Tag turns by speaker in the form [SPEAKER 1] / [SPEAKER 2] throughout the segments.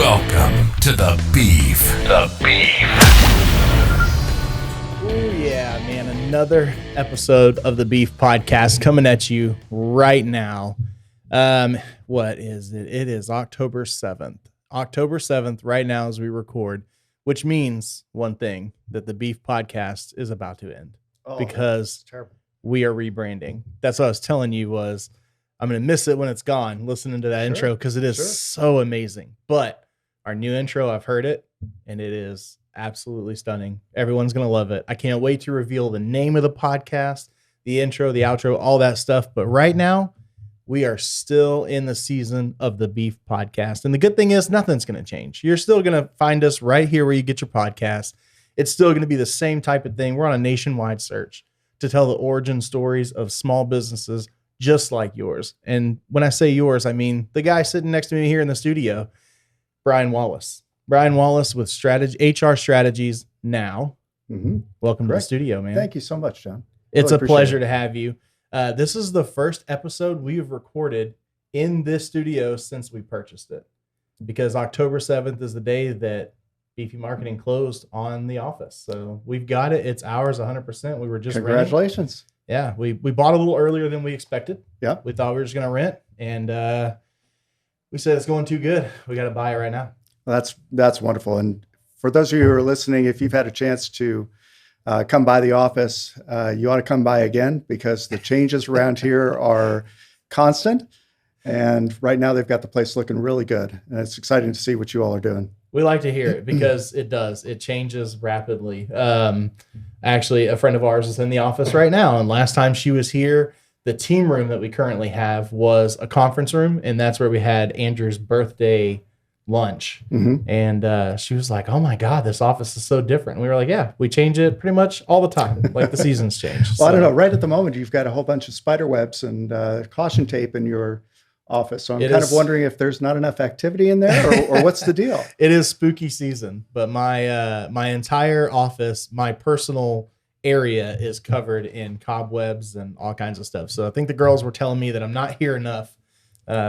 [SPEAKER 1] Welcome to the Beef. The Beef.
[SPEAKER 2] Oh yeah, man. Another episode of the Beef Podcast coming at you right now. What is it? It is October 7th. October 7th right now as we record, which means one thing, that the Beef Podcast is about to end because we are rebranding. That's what I was telling you was I'm going to miss it when it's gone, listening to that intro, because it is so amazing. But our new intro, I've heard it, and it is absolutely stunning. Everyone's going to love it. I can't wait to reveal the name of the podcast, the intro, the outro, all that stuff. But right now, we are still in the season of the Beef Podcast. And the good thing is nothing's going to change. You're still going to find us right here where you get your podcast. It's still going to be the same type of thing. We're on a nationwide search to tell the origin stories of small businesses just like yours. And when I say yours, I mean the guy sitting next to me here in the studio, Brian Wallace. Brian Wallace with HR Strategies Now. Mm-hmm. Welcome to the studio, man.
[SPEAKER 3] Thank you so much, John.
[SPEAKER 2] It's a pleasure to have you. This is the first episode we have recorded in this studio since we purchased it, because October 7th is the day that Beefy Marketing closed on the office. So we've got it. It's ours 100%. We were just
[SPEAKER 3] Congratulations.
[SPEAKER 2] renting. Yeah, we bought a little earlier than we expected.
[SPEAKER 3] Yeah.
[SPEAKER 2] We thought we were just going to rent, and we said it's going too good. We got to buy it right now.
[SPEAKER 3] Well, that's wonderful. And for those of you who are listening, if you've had a chance to come by the office, you ought to come by again, because the changes around here are constant. And right now they've got the place looking really good. And it's exciting to see what you all are doing.
[SPEAKER 2] We like to hear it because it does. It changes rapidly. Actually, a friend of ours is in the office right now. And last time she was here, the team room that we currently have was a conference room. And that's where we had Andrew's birthday lunch. Mm-hmm. And she was like, oh my God, this office is so different. And we were like, yeah, we change it pretty much all the time. Like the seasons change.
[SPEAKER 3] Well, I don't know. Right at the moment, you've got a whole bunch of spider webs and caution tape in your office. So I'm kind of wondering if there's not enough activity in there or what's the deal?
[SPEAKER 2] It is spooky season, but my entire office, my personal area is covered in cobwebs and all kinds of stuff. So I think the girls were telling me that I'm not here enough.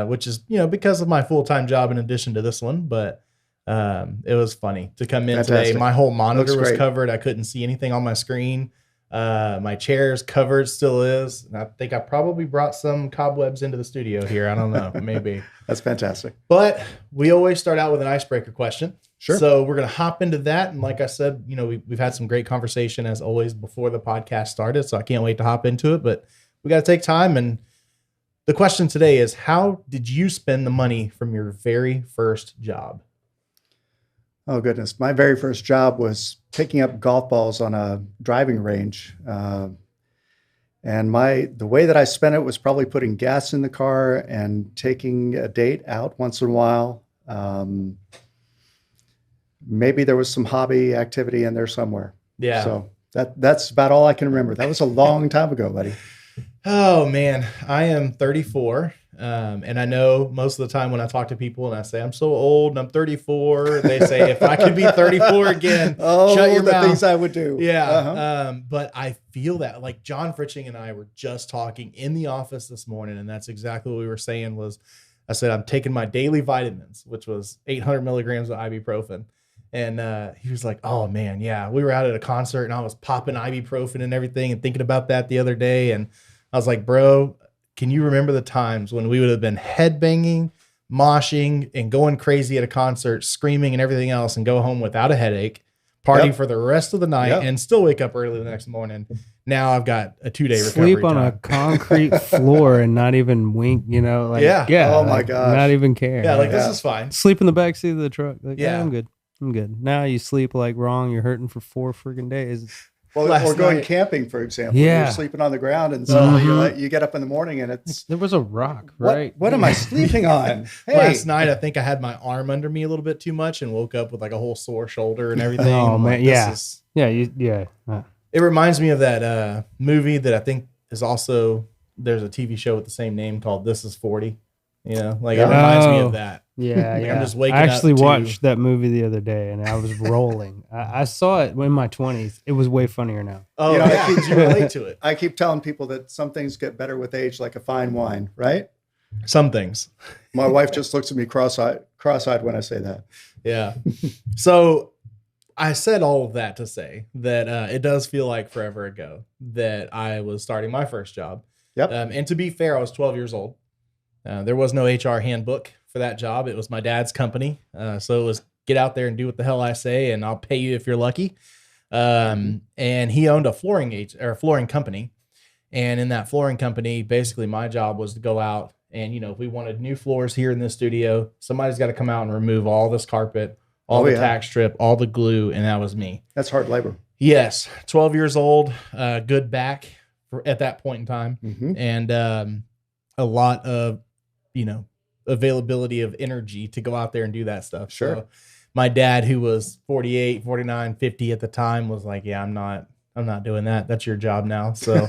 [SPEAKER 2] Which is, because of my full-time job in addition to this one. But it was funny to come in today. My whole monitor was covered. I couldn't see anything on my screen. My chair's covered, still is. And I think I probably brought some cobwebs into the studio here. I don't know, maybe.
[SPEAKER 3] That's fantastic.
[SPEAKER 2] But we always start out with an icebreaker question.
[SPEAKER 3] Sure.
[SPEAKER 2] So we're going to hop into that. And like I said, we've had some great conversation as always before the podcast started. So I can't wait to hop into it. But we got to take time. And the question today is, how did you spend the money from your very first job?
[SPEAKER 3] Oh, goodness. My very first job was picking up golf balls on a driving range. And the way that I spent it was probably putting gas in the car and taking a date out once in a while. Maybe there was some hobby activity in there somewhere.
[SPEAKER 2] Yeah.
[SPEAKER 3] So that's about all I can remember. That was a long time ago, buddy.
[SPEAKER 2] Oh, man. I am 34. And I know most of the time when I talk to people and I say, I'm so old and I'm 34, they say, if I could be 34 again, shut your mouth.
[SPEAKER 3] Things I would do.
[SPEAKER 2] Yeah. Uh-huh. But I feel that, like John Fritching and I were just talking in the office this morning. And that's exactly what we were saying was, I said, I'm taking my daily vitamins, which was 800 milligrams of ibuprofen. And he was like, oh, man, yeah, we were out at a concert and I was popping ibuprofen and everything and thinking about that the other day. And I was like, bro, can you remember the times when we would have been headbanging, moshing, and going crazy at a concert, screaming and everything else, and go home without a headache, party for the rest of the night, and still wake up early the next morning? Now I've got a 2-day recovery
[SPEAKER 4] Sleep on a concrete floor and not even wink,
[SPEAKER 2] yeah.
[SPEAKER 3] Oh my gosh.
[SPEAKER 4] Not even care.
[SPEAKER 2] Yeah, this is fine.
[SPEAKER 4] Sleep in the backseat of the truck. Like, I'm good. Now you sleep like wrong. You're hurting for 4 freaking days.
[SPEAKER 3] Well, or going camping, for example.
[SPEAKER 4] Yeah.
[SPEAKER 3] You're sleeping on the ground and suddenly you get up in the morning and it's...
[SPEAKER 4] There was a rock, right?
[SPEAKER 3] What am I sleeping on? Hey.
[SPEAKER 2] Last night, I think I had my arm under me a little bit too much and woke up with like a whole sore shoulder and everything.
[SPEAKER 4] Oh, man.
[SPEAKER 2] It reminds me of that movie that I think is also, there's a TV show with the same name called This Is 40. It reminds me of that.
[SPEAKER 4] Yeah,
[SPEAKER 2] I'm just waking
[SPEAKER 4] I
[SPEAKER 2] up
[SPEAKER 4] actually watched that movie the other day, and I was rolling. I saw it in my 20s. It was way funnier now.
[SPEAKER 2] Oh, yeah. You relate to it.
[SPEAKER 3] I keep telling people that some things get better with age, like a fine wine, right?
[SPEAKER 2] Some things.
[SPEAKER 3] My wife just looks at me cross-eyed when I say that.
[SPEAKER 2] Yeah. So I said all of that to say that it does feel like forever ago that I was starting my first job.
[SPEAKER 3] Yep.
[SPEAKER 2] And to be fair, I was 12 years old. There was no HR handbook for that job. It was my dad's company. So it was get out there and do what the hell I say, and I'll pay you if you're lucky. And he owned a flooring company. And in that flooring company, basically my job was to go out and, if we wanted new floors here in this studio, somebody's got to come out and remove all this carpet, all the tack strip, all the glue. And that was me.
[SPEAKER 3] That's hard labor.
[SPEAKER 2] Yes. 12 years old, good back at that point in time.
[SPEAKER 3] Mm-hmm.
[SPEAKER 2] And a lot of, availability of energy to go out there and do that stuff.
[SPEAKER 3] Sure.
[SPEAKER 2] So my dad, who was 48, 49, 50 at the time, was like, yeah, I'm not doing that. That's your job now. So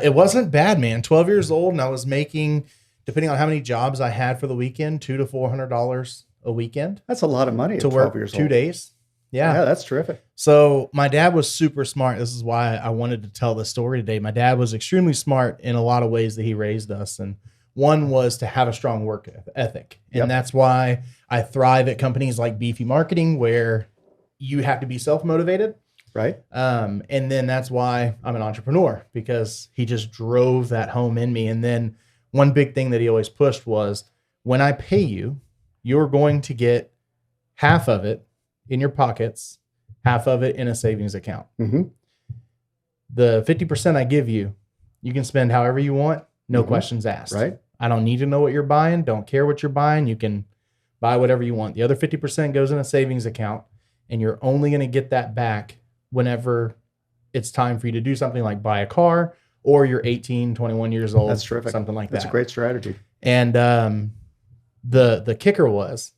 [SPEAKER 2] it wasn't bad, man. 12 years old, and I was making, depending on how many jobs I had for the weekend, $200 to $400 a weekend.
[SPEAKER 3] That's a lot of money
[SPEAKER 2] to
[SPEAKER 3] at 12
[SPEAKER 2] work
[SPEAKER 3] years
[SPEAKER 2] 2
[SPEAKER 3] old.
[SPEAKER 2] days.
[SPEAKER 3] Yeah, that's terrific.
[SPEAKER 2] So my dad was super smart. This is why I wanted to tell this story today. My dad was extremely smart in a lot of ways that he raised us. And one was to have a strong work ethic. And that's why I thrive at companies like Beefy Marketing, where you have to be self-motivated.
[SPEAKER 3] Right.
[SPEAKER 2] And then that's why I'm an entrepreneur, because he just drove that home in me. And then one big thing that he always pushed was, when I pay you, you're going to get half of it in your pockets, half of it in a savings account.
[SPEAKER 3] Mm-hmm.
[SPEAKER 2] The 50% I give you, you can spend however you want, no questions asked.
[SPEAKER 3] Right.
[SPEAKER 2] I don't need to know what you're buying. Don't care what you're buying. You can buy whatever you want. The other 50% goes in a savings account, and you're only going to get that back whenever it's time for you to do something like buy a car, or you're 18, 21 years old.
[SPEAKER 3] That's terrific.
[SPEAKER 2] Something like that.
[SPEAKER 3] That's a great strategy.
[SPEAKER 2] And the kicker was,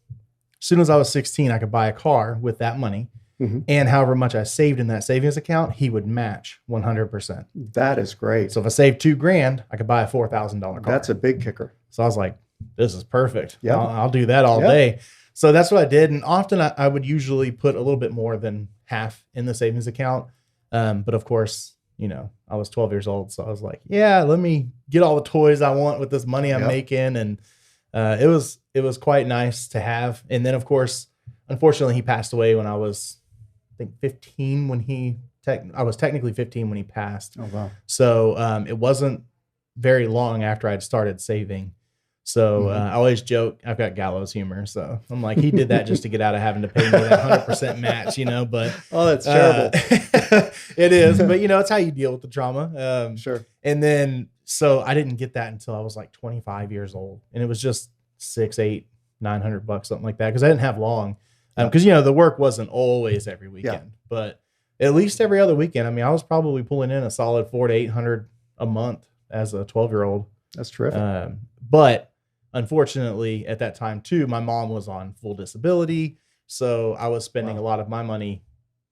[SPEAKER 2] as soon as I was 16, I could buy a car with that money.
[SPEAKER 3] Mm-hmm.
[SPEAKER 2] And however much I saved in that savings account, he would match 100%.
[SPEAKER 3] That is great.
[SPEAKER 2] So if I saved $2,000, I could buy a $4,000 car.
[SPEAKER 3] That's a big kicker.
[SPEAKER 2] So I was like, this is perfect.
[SPEAKER 3] Yeah.
[SPEAKER 2] I'll do that all day. So that's what I did. And often I would usually put a little bit more than half in the savings account. But of course, I was 12 years old. So I was like, yeah, let me get all the toys I want with this money I'm making. And it was quite nice to have. And then, of course, unfortunately, he passed away when I was, I think, 15 when I was technically 15 when he passed.
[SPEAKER 3] Oh, wow.
[SPEAKER 2] So it wasn't very long after I'd started saving. So I always joke, I've got gallows humor. So I'm like, he did that just to get out of having to pay me that 100% match, but.
[SPEAKER 3] Oh, that's terrible.
[SPEAKER 2] It is, but it's how you deal with the trauma.
[SPEAKER 3] Sure.
[SPEAKER 2] And then, so I didn't get that until I was like 25 years old. And it was just $600, $800, $900, something like that. Cause I didn't have long. Because, the work wasn't always every weekend, but at least every other weekend. I mean, I was probably pulling in a solid $400 to $800 a month as a 12-year-old.
[SPEAKER 3] That's terrific.
[SPEAKER 2] But unfortunately, at that time too, my mom was on full disability. So I was spending a lot of my money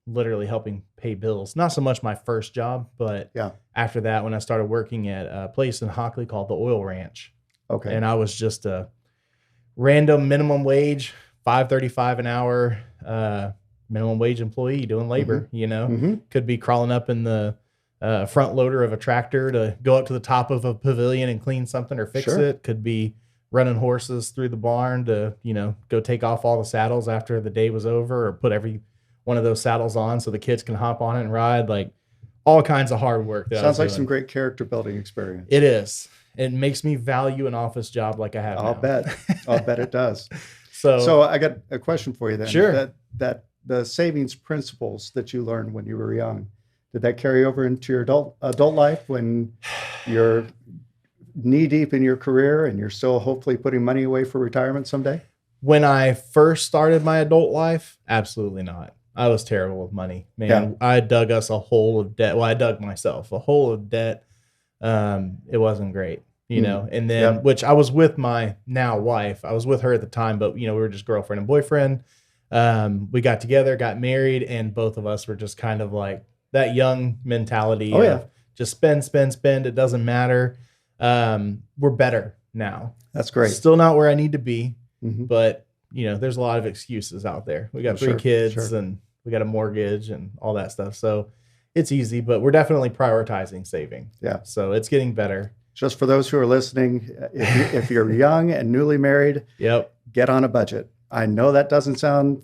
[SPEAKER 2] literally helping pay bills. Not so much my first job, but after that, when I started working at a place in Hockley called the Oil Ranch. Okay. And I was just a random minimum wage, $5.35 an hour, minimum wage employee doing labor, could be crawling up in the front loader of a tractor to go up to the top of a pavilion and clean something or fix it. Could be running horses through the barn to, go take off all the saddles after the day was over, or put every one of those saddles on so the kids can hop on it and ride. Like all kinds of hard work.
[SPEAKER 3] Sounds like some great character building experience.
[SPEAKER 2] It is. It makes me value an office job like I have now.
[SPEAKER 3] I'll bet it does.
[SPEAKER 2] So
[SPEAKER 3] I got a question for you then.
[SPEAKER 2] Sure.
[SPEAKER 3] That the savings principles that you learned when you were young, did that carry over into your adult life when you're knee deep in your career and you're still hopefully putting money away for retirement someday?
[SPEAKER 2] When I first started my adult life, absolutely not. I was terrible with money, man. Yeah. I dug us a hole of debt. Well, I dug myself a hole of debt. It wasn't great, and then, which I was with my now wife. I was with her at the time, but we were just girlfriend and boyfriend. We got together, got married, and both of us were just kind of like that young mentality of just spend. It doesn't matter. We're better now.
[SPEAKER 3] That's great.
[SPEAKER 2] Still not where I need to be, but there's a lot of excuses out there. We got 3 kids and we got a mortgage and all that stuff. So it's easy, but we're definitely prioritizing saving.
[SPEAKER 3] Yeah.
[SPEAKER 2] So it's getting better.
[SPEAKER 3] just for those who are listening, if you're young and newly married,
[SPEAKER 2] Yep.
[SPEAKER 3] get on a budget. I know that doesn't sound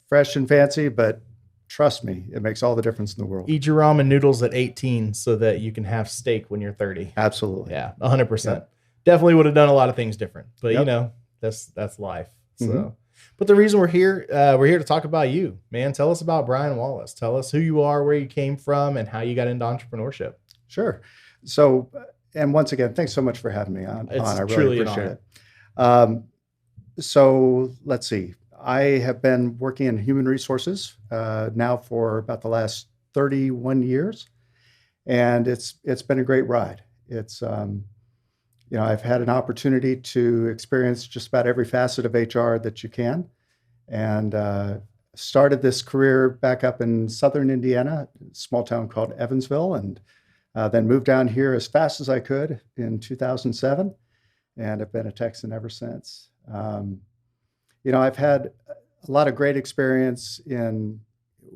[SPEAKER 3] fresh and fancy, but trust me, it makes all the difference in the world.
[SPEAKER 2] Eat your ramen noodles at 18 so that you can have steak when you're 30.
[SPEAKER 3] Absolutely.
[SPEAKER 2] Yeah, 100%.
[SPEAKER 3] Yep.
[SPEAKER 2] Definitely would have done a lot of things different, but
[SPEAKER 3] Yep.
[SPEAKER 2] you know, that's life. So,
[SPEAKER 3] Mm-hmm.
[SPEAKER 2] but the reason we're here to talk about you, man. Tell us about Brian Wallace. Tell us who you are, where you came from, and how you got into entrepreneurship.
[SPEAKER 3] Sure. So, and once again, thanks so much for having me on.
[SPEAKER 2] It's
[SPEAKER 3] I really
[SPEAKER 2] truly an
[SPEAKER 3] appreciate
[SPEAKER 2] honor.
[SPEAKER 3] it. So let's see. I have been working in human resources now for about the last 31 years, and it's been a great ride. It's I've had an opportunity to experience just about every facet of HR that you can, and started this career back up in southern Indiana, a small town called Evansville, and then moved down here as fast as I could in 2007, and I've been a Texan ever since. I've had a lot of great experience in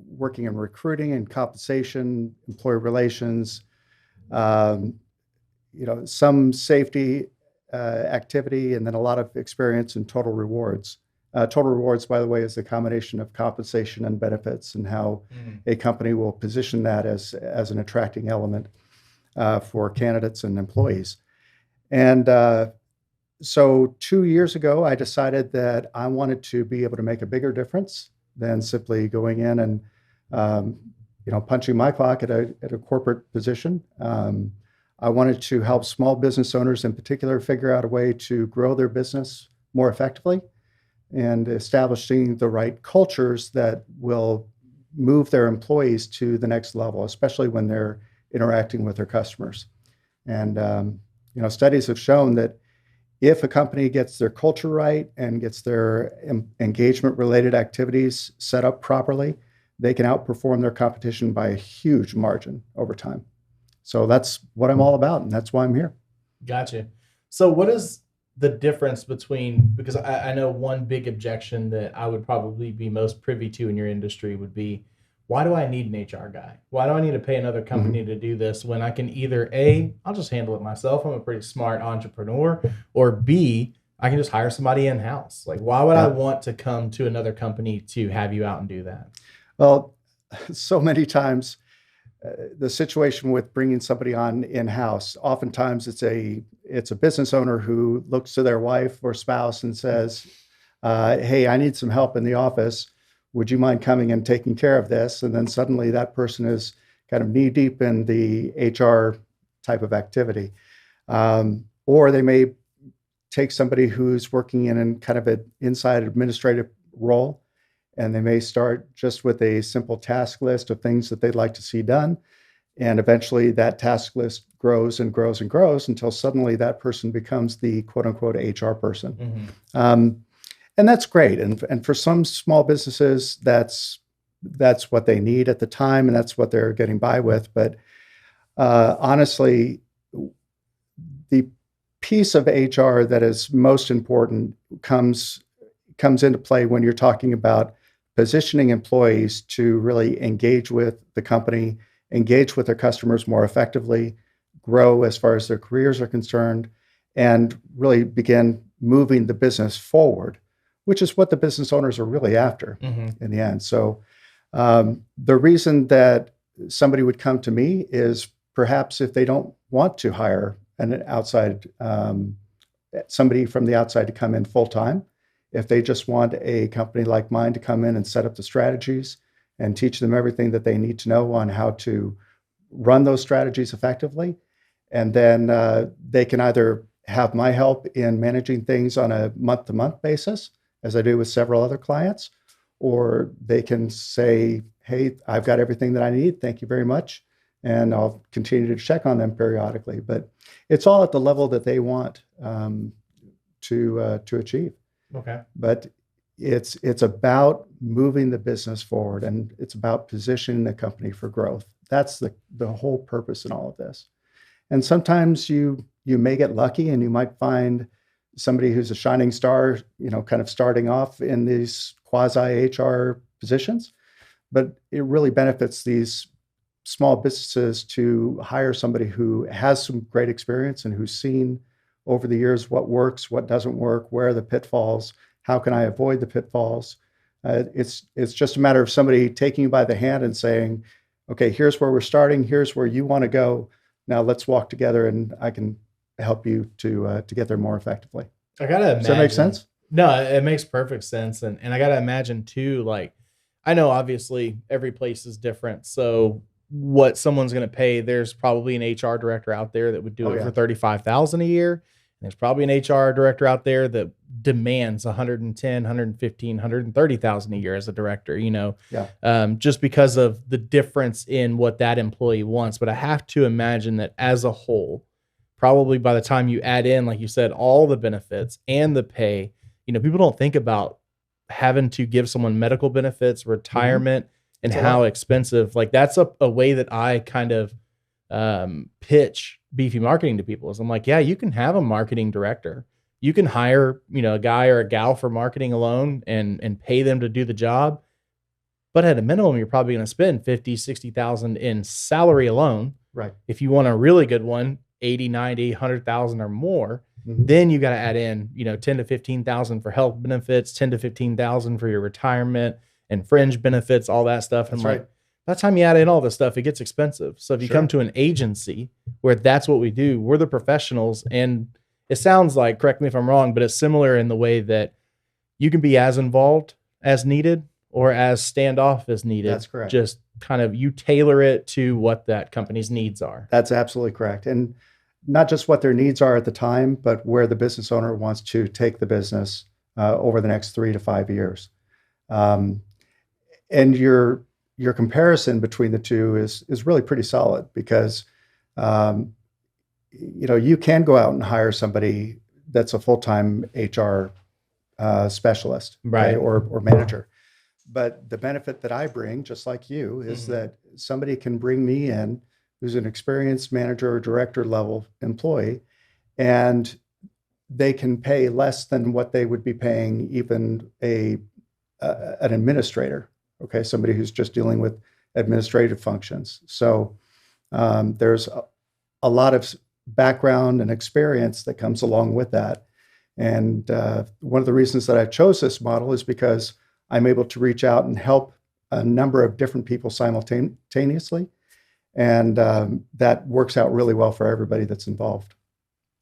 [SPEAKER 3] working in recruiting and compensation, employee relations, some safety activity, and then a lot of experience in total rewards. Total rewards, by the way, is a combination of compensation and benefits, and how a company will position that as an attracting element for candidates and employees. And so 2 years ago, I decided that I wanted to be able to make a bigger difference than simply going in and punching my clock at a corporate position. I wanted to help small business owners in particular figure out a way to grow their business more effectively and establishing the right cultures that will move their employees to the next level, especially when they're interacting with their customers. And studies have shown that if a company gets their culture right and gets their engagement-related activities set up properly, they can outperform their competition by a huge margin over time. So that's what I'm all about, and that's why I'm here.
[SPEAKER 2] Gotcha. So what is the difference between, because I know one big objection that I would probably be most privy to in your industry would be, why do I need an HR guy? Why do I need to pay another company to do this when I can either A, I'll just handle it myself, I'm a pretty smart entrepreneur, or B, I can just hire somebody in-house. Like, why would I want to come to another company to have you out and do that?
[SPEAKER 3] Well, so many times the situation with bringing somebody on in-house, oftentimes it's a business owner who looks to their wife or spouse and says, hey, I need some help in the office. Would you mind coming and taking care of this? And then suddenly that person is kind of knee deep in the HR type of activity. Or they may take somebody who's working in kind of an inside administrative role, and they may start just with a simple task list of things that they'd like to see done. And eventually that task list grows and grows and grows until suddenly that person becomes the quote unquote HR person. And that's great. And for some small businesses, that's what they need at the time, and that's what they're getting by with. But honestly, the piece of HR that is most important comes into play when you're talking about positioning employees to really engage with the company, engage with their customers more effectively, grow as far as their careers are concerned, and really begin moving the business forward, which is what the business owners are really after in the end. So the reason that somebody would come to me is perhaps if they don't want to hire an outside, somebody from the outside to come in full time, if they just want a company like mine to come in and set up the strategies and teach them everything that they need to know on how to run those strategies effectively. And then they can either have my help in managing things on a month-to-month basis, as I do with several other clients, or they can say, hey, I've got everything that I need. Thank you very much. And I'll continue to check on them periodically. But it's all at the level that they want to achieve.
[SPEAKER 2] Okay.
[SPEAKER 3] But it's about moving the business forward, and it's about positioning the company for growth. That's the whole purpose in all of this. And sometimes you may get lucky and you might find somebody who's a shining star, kind of starting off in these quasi HR positions, but it really benefits these small businesses to hire somebody who has some great experience and who's seen over the years what works, what doesn't work, where are the pitfalls, how can I avoid the pitfalls. It's just a matter of somebody taking you by the hand and saying, okay, here's where we're starting, here's where you want to go. Now let's walk together and I can help you to get there more effectively.
[SPEAKER 2] I gotta imagine.
[SPEAKER 3] Does that make sense?
[SPEAKER 2] No, it makes perfect sense. And I gotta imagine too, like, I know obviously every place is different. So what someone's going to pay, there's probably an HR director out there that would do it for $35,000 a year. And there's probably an HR director out there that demands 110, 115, 130,000 a year as a director, just because of the difference in what that employee wants. But I have to imagine that as a whole, probably by the time you add in, like you said, all the benefits and the pay, people don't think about having to give someone medical benefits, retirement, and how expensive. Like that's a way that I kind of pitch Beefy Marketing to people is I'm like, yeah, you can have a marketing director. You can hire, a guy or a gal for marketing alone and pay them to do the job. But at a minimum, you're probably going to spend 50, 60,000 in salary alone.
[SPEAKER 3] Right.
[SPEAKER 2] If you want a really good one, 80, 90, 100,000 or more. Then you got to add in, 10 to 15,000 for health benefits, 10 to 15,000 for your retirement and fringe benefits, all that stuff. And by the time you add in all this stuff, it gets expensive. So if you come to an agency where that's what we do, we're the professionals. And it sounds like, correct me if I'm wrong, but it's similar in the way that you can be as involved as needed or as standoff as needed.
[SPEAKER 3] That's correct.
[SPEAKER 2] Just kind of you tailor it to what that company's needs are.
[SPEAKER 3] That's absolutely correct. And not just what their needs are at the time, but where the business owner wants to take the business over the next 3 to 5 years. And your comparison between the two is really pretty solid because, you can go out and hire somebody that's a full-time HR specialist,
[SPEAKER 2] right,
[SPEAKER 3] or manager. But the benefit that I bring, just like you, is that somebody can bring me in who's an experienced manager or director level employee, and they can pay less than what they would be paying even an administrator, somebody who's just dealing with administrative functions. So there's a lot of background and experience that comes along with that. And one of the reasons that I chose this model is because I'm able to reach out and help a number of different people simultaneously. And that works out really well for everybody that's involved.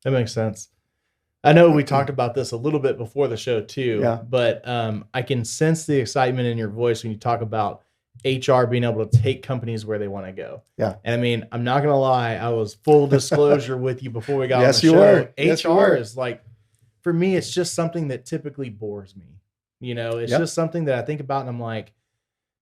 [SPEAKER 2] That makes sense. I know we talked about this a little bit before the show too, but I can sense the excitement in your voice when you talk about HR being able to take companies where they want to go.
[SPEAKER 3] Yeah.
[SPEAKER 2] And I mean, I'm not going to lie. I was full disclosure with you before we got on the show.
[SPEAKER 3] Were.
[SPEAKER 2] HR is like, for me, it's just something that typically bores me. It's just something that I think about and I'm like,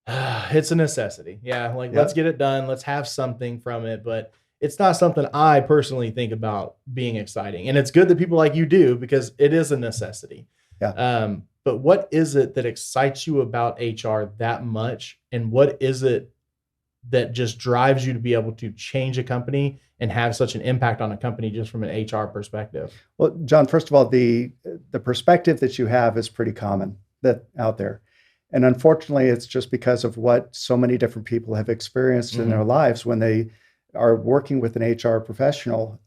[SPEAKER 2] it's a necessity. Yeah. Let's get it done. Let's have something from it. But it's not something I personally think about being exciting. And it's good that people like you do because it is a necessity.
[SPEAKER 3] Yeah.
[SPEAKER 2] But what is it that excites you about HR that much? And what is it that just drives you to be able to change a company and have such an impact on a company just from an HR perspective?
[SPEAKER 3] Well, John, first of all, the perspective that you have is pretty common out there. And unfortunately, it's just because of what so many different people have experienced in their lives when they are working with an HR professional.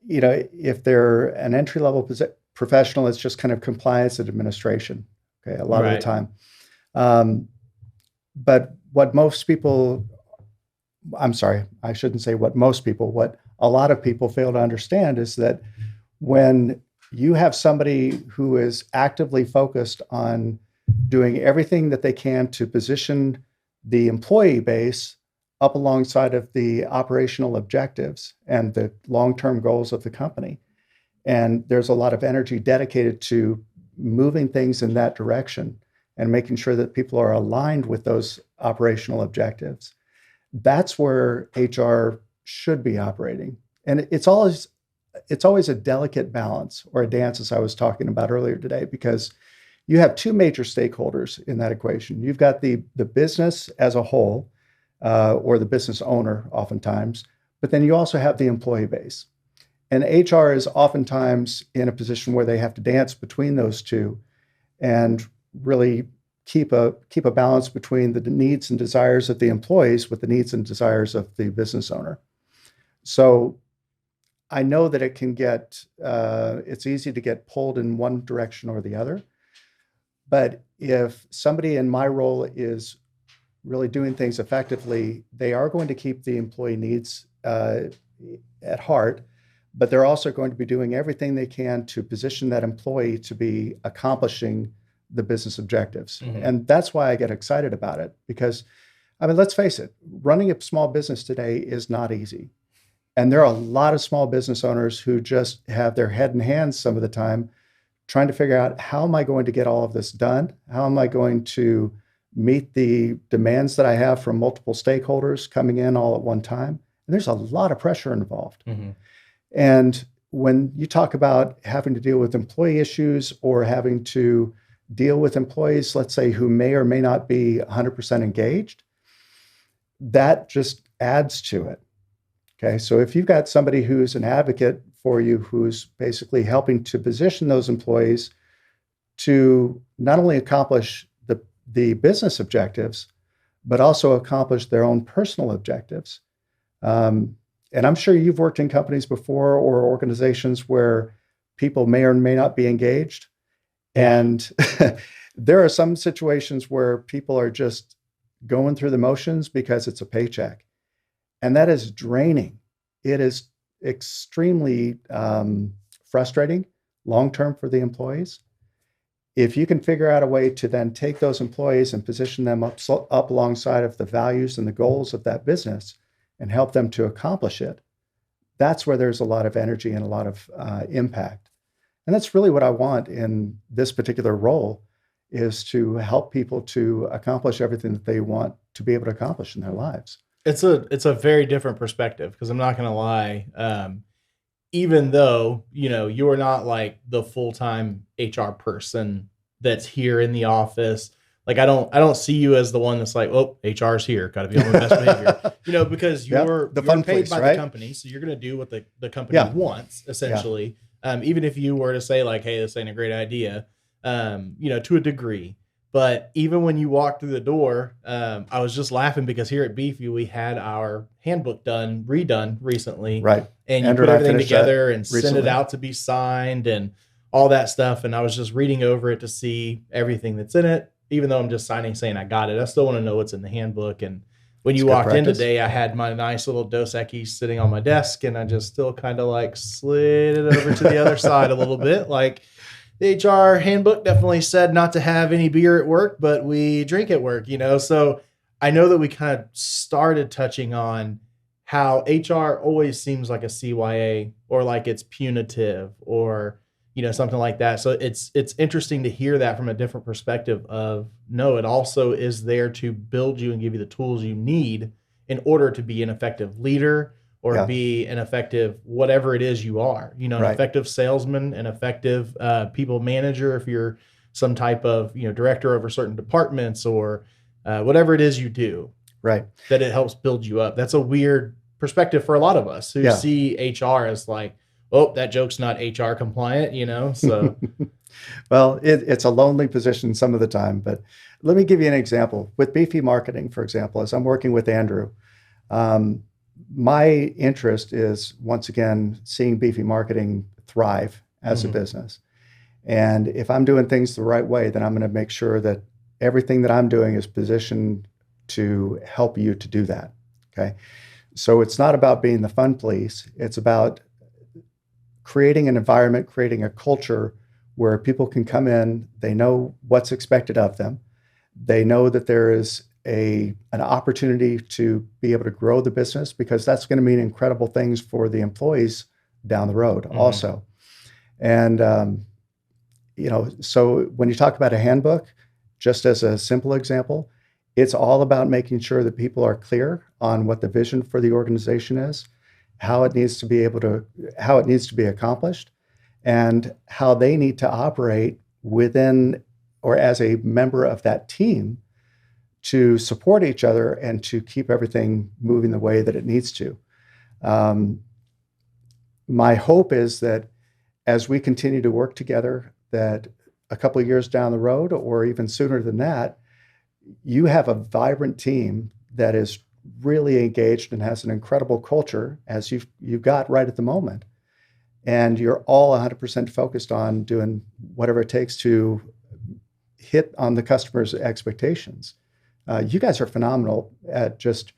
[SPEAKER 3] If they're an entry-level professional, it's just kind of compliance and administration, a lot of the time. But what most people, I'm sorry, I shouldn't say what most people, what a lot of people fail to understand is that when you have somebody who is actively focused on doing everything that they can to position the employee base up alongside of the operational objectives and the long-term goals of the company. And there's a lot of energy dedicated to moving things in that direction and making sure that people are aligned with those operational objectives. That's where HR should be operating. And it's always a delicate balance, or a dance, as I was talking about earlier today, because you have two major stakeholders in that equation. You've got the business as a whole, or the business owner oftentimes, but then you also have the employee base. And HR is oftentimes in a position where they have to dance between those two and really keep a balance between the needs and desires of the employees with the needs and desires of the business owner. So I know that it can get, it's easy to get pulled in one direction or the other. But if somebody in my role is really doing things effectively, they are going to keep the employee needs at heart, but they're also going to be doing everything they can to position that employee to be accomplishing the business objectives.
[SPEAKER 2] Mm-hmm.
[SPEAKER 3] And that's why I get excited about it, because, I mean, let's face it, running a small business today is not easy. And there are a lot of small business owners who just have their head in hands some of the time trying to figure out, how am I going to get all of this done? How am I going to meet the demands that I have from multiple stakeholders coming in all at one time? And there's a lot of pressure involved.
[SPEAKER 2] Mm-hmm.
[SPEAKER 3] And when you talk about having to deal with employee issues or having to deal with employees, let's say, who may or may not be 100% engaged, that just adds to it. Okay, so if you've got somebody who's an advocate for you, who's basically helping to position those employees to not only accomplish the business objectives, but also accomplish their own personal objectives. And I'm sure you've worked in companies before or organizations where people may or may not be engaged. And there are some situations where people are just going through the motions because it's a paycheck. And that is draining. It is extremely frustrating long-term for the employees. If you can figure out a way to then take those employees and position them up alongside of the values and the goals of that business and help them to accomplish it, that's where there's a lot of energy and a lot of impact. And that's really what I want in this particular role, is to help people to accomplish everything that they want to be able to accomplish in their lives.
[SPEAKER 2] It's a very different perspective, because I'm not going to lie. Even though, you're not like the full-time HR person that's here in the office, like I don't see you as the one that's like, oh, HR's here, got to be on the best behavior, because you're paid
[SPEAKER 3] police,
[SPEAKER 2] by
[SPEAKER 3] right?
[SPEAKER 2] the company, so you're going to do what the company wants, essentially. Even if you were to say like, hey, this ain't a great idea, to a degree. But even when you walk through the door, I was just laughing because here at Beefy, we had our handbook redone recently.
[SPEAKER 3] Right.
[SPEAKER 2] And
[SPEAKER 3] Andrew
[SPEAKER 2] you put
[SPEAKER 3] and I
[SPEAKER 2] everything
[SPEAKER 3] finished
[SPEAKER 2] together
[SPEAKER 3] that
[SPEAKER 2] and send
[SPEAKER 3] recently.
[SPEAKER 2] it out to be signed and all that stuff. And I was just reading over it to see everything that's in it. Even though I'm just saying I got it, I still want to know what's in the handbook. And when you walked in today, I had my nice little Dos Equis sitting on my desk, and I just still kind of like slid it over to the other side a little bit. Like, the HR handbook definitely said not to have any beer at work, but we drink at work, So I know that we kind of started touching on how HR always seems like a CYA, or like it's punitive, or something like that. So it's interesting to hear that from a different perspective of, no, it also is there to build you and give you the tools you need in order to be an effective leader, or be an effective whatever it is you are, an effective salesman, an effective people manager, if you're some type of director over certain departments, or whatever it is you do,
[SPEAKER 3] right?
[SPEAKER 2] That it helps build you up. That's a weird perspective for a lot of us who see HR as like, oh, that joke's not HR compliant, So,
[SPEAKER 3] well, it's a lonely position some of the time. But let me give you an example with Beefy Marketing, for example. As I'm working with Andrew, my interest is, once again, seeing Beefy Marketing thrive as a business. And if I'm doing things the right way, then I'm going to make sure that everything that I'm doing is positioned to help you to do that. Okay. So it's not about being the fun police. It's about creating an environment, creating a culture where people can come in, they know what's expected of them. They know that there is an opportunity to be able to grow the business, because that's going to mean incredible things for the employees down the road also. And, so when you talk about a handbook, just as a simple example, it's all about making sure that people are clear on what the vision for the organization is, how it needs to be accomplished, and how they need to operate within or as a member of that team to support each other and to keep everything moving the way that it needs to. My hope is that as we continue to work together, that a couple of years down the road, or even sooner than that, you have a vibrant team that is really engaged and has an incredible culture, as you've got right at the moment. And you're all 100% focused on doing whatever it takes to hit on the customer's expectations. You guys are phenomenal at just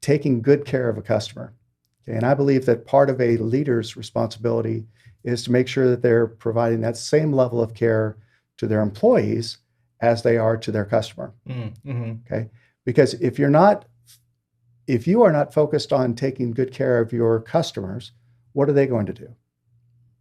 [SPEAKER 3] taking good care of a customer. Okay? And I believe that part of a leader's responsibility is to make sure that they're providing that same level of care to their employees as they are to their customer.
[SPEAKER 2] Mm-hmm.
[SPEAKER 3] Okay? Because if you are not focused on taking good care of your customers, what are they going to do?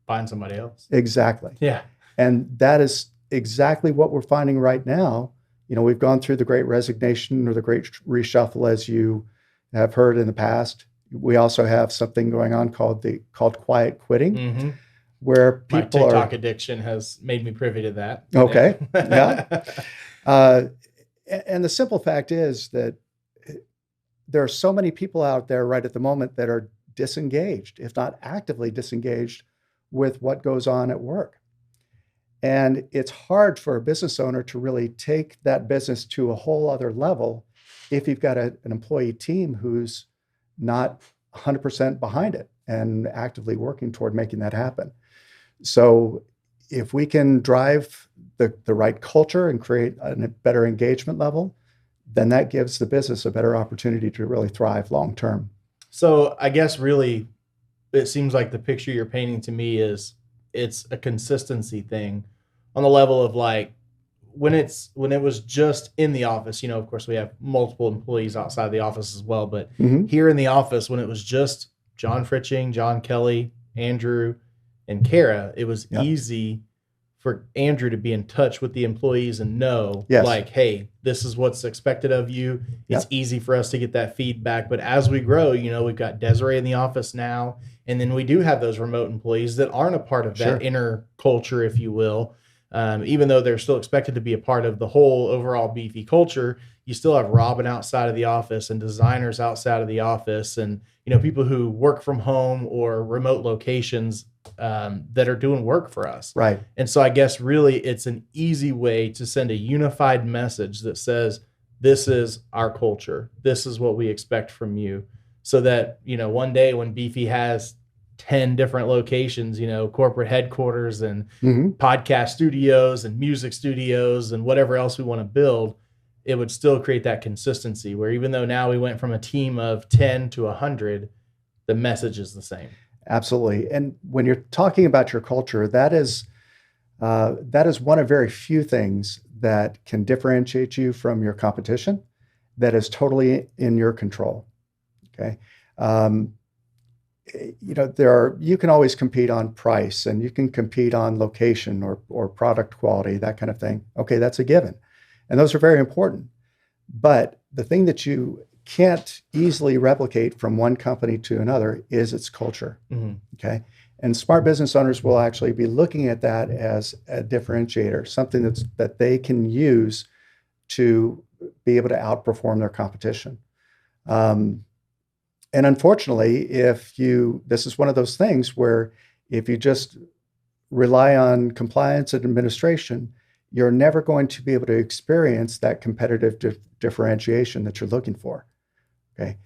[SPEAKER 2] Find somebody else.
[SPEAKER 3] Exactly.
[SPEAKER 2] Yeah.
[SPEAKER 3] And that is exactly what we're finding right now. We've gone through the great resignation or the great reshuffle, as you have heard in the past. We also have something going on called quiet quitting,
[SPEAKER 2] Mm-hmm.
[SPEAKER 3] where people
[SPEAKER 2] My TikTok addiction has made me privy to that.
[SPEAKER 3] Okay. Yeah. And the simple fact is that there are so many people out there right at the moment that are disengaged, if not actively disengaged, with what goes on at work. And it's hard for a business owner to really take that business to a whole other level if you've got an employee team who's not 100% behind it and actively working toward making that happen. So if we can drive the right culture and create a better engagement level, then that gives the business a better opportunity to really thrive long term.
[SPEAKER 2] So I guess really, it seems like the picture you're painting to me is it's a consistency thing on the level of like when it was just in the office, of course we have multiple employees outside the office as well, but here in the office, when it was just John Fritching, John Kelly, Andrew, and Kara, it was easy for Andrew to be in touch with the employees and know, like, hey, this is what's expected of you. It's easy for us to get that feedback. But as we grow, we've got Desiree in the office now, and then we do have those remote employees that aren't a part of that inner culture, if you will. Even though they're still expected to be a part of the whole overall Beefy culture, you still have Robin outside of the office and designers outside of the office, and people who work from home or remote locations that are doing work for us.
[SPEAKER 3] Right.
[SPEAKER 2] And so I guess really it's an easy way to send a unified message that says, this is our culture. This is what we expect from you. So that, one day when Beefy has 10 different locations, corporate headquarters and podcast studios and music studios and whatever else we want to build, it would still create that consistency where even though now we went from a team of 10 to 100, the message is the same.
[SPEAKER 3] Absolutely. And when you're talking about your culture, that is one of very few things that can differentiate you from your competition that is totally in your control. Okay. You can always compete on price and you can compete on location or product quality, that kind of thing. Okay, that's a given. And those are very important. But the thing that you can't easily replicate from one company to another is its culture. Okay. And smart business owners will actually be looking at that as a differentiator, something that they can use to be able to outperform their competition. And unfortunately, this is one of those things where if you just rely on compliance and administration, you're never going to be able to experience that competitive differentiation that you're looking for. Okay.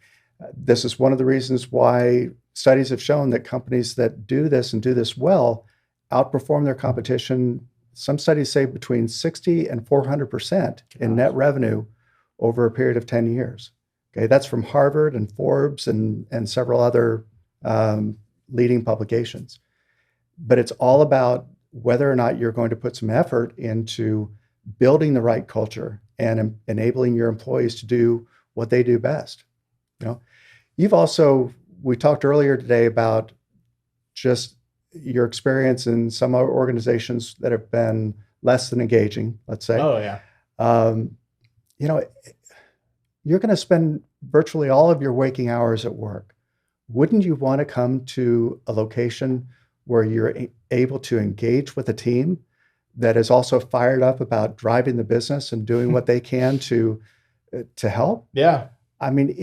[SPEAKER 3] This is one of the reasons why studies have shown that companies that do this and do this well outperform their competition. Some studies say between 60 and 400% in net revenue over a period of 10 years. Okay, that's from Harvard and Forbes and several other leading publications. But it's all about whether or not you're going to put some effort into building the right culture and enabling your employees to do what they do best. We talked earlier today about just your experience in some organizations that have been less than engaging, let's say.
[SPEAKER 2] Oh, yeah.
[SPEAKER 3] You're going to spend virtually all of your waking hours at work. Wouldn't you want to come to a location where you're able to engage with a team that is also fired up about driving the business and doing what they can to help?
[SPEAKER 2] Yeah.
[SPEAKER 3] I mean,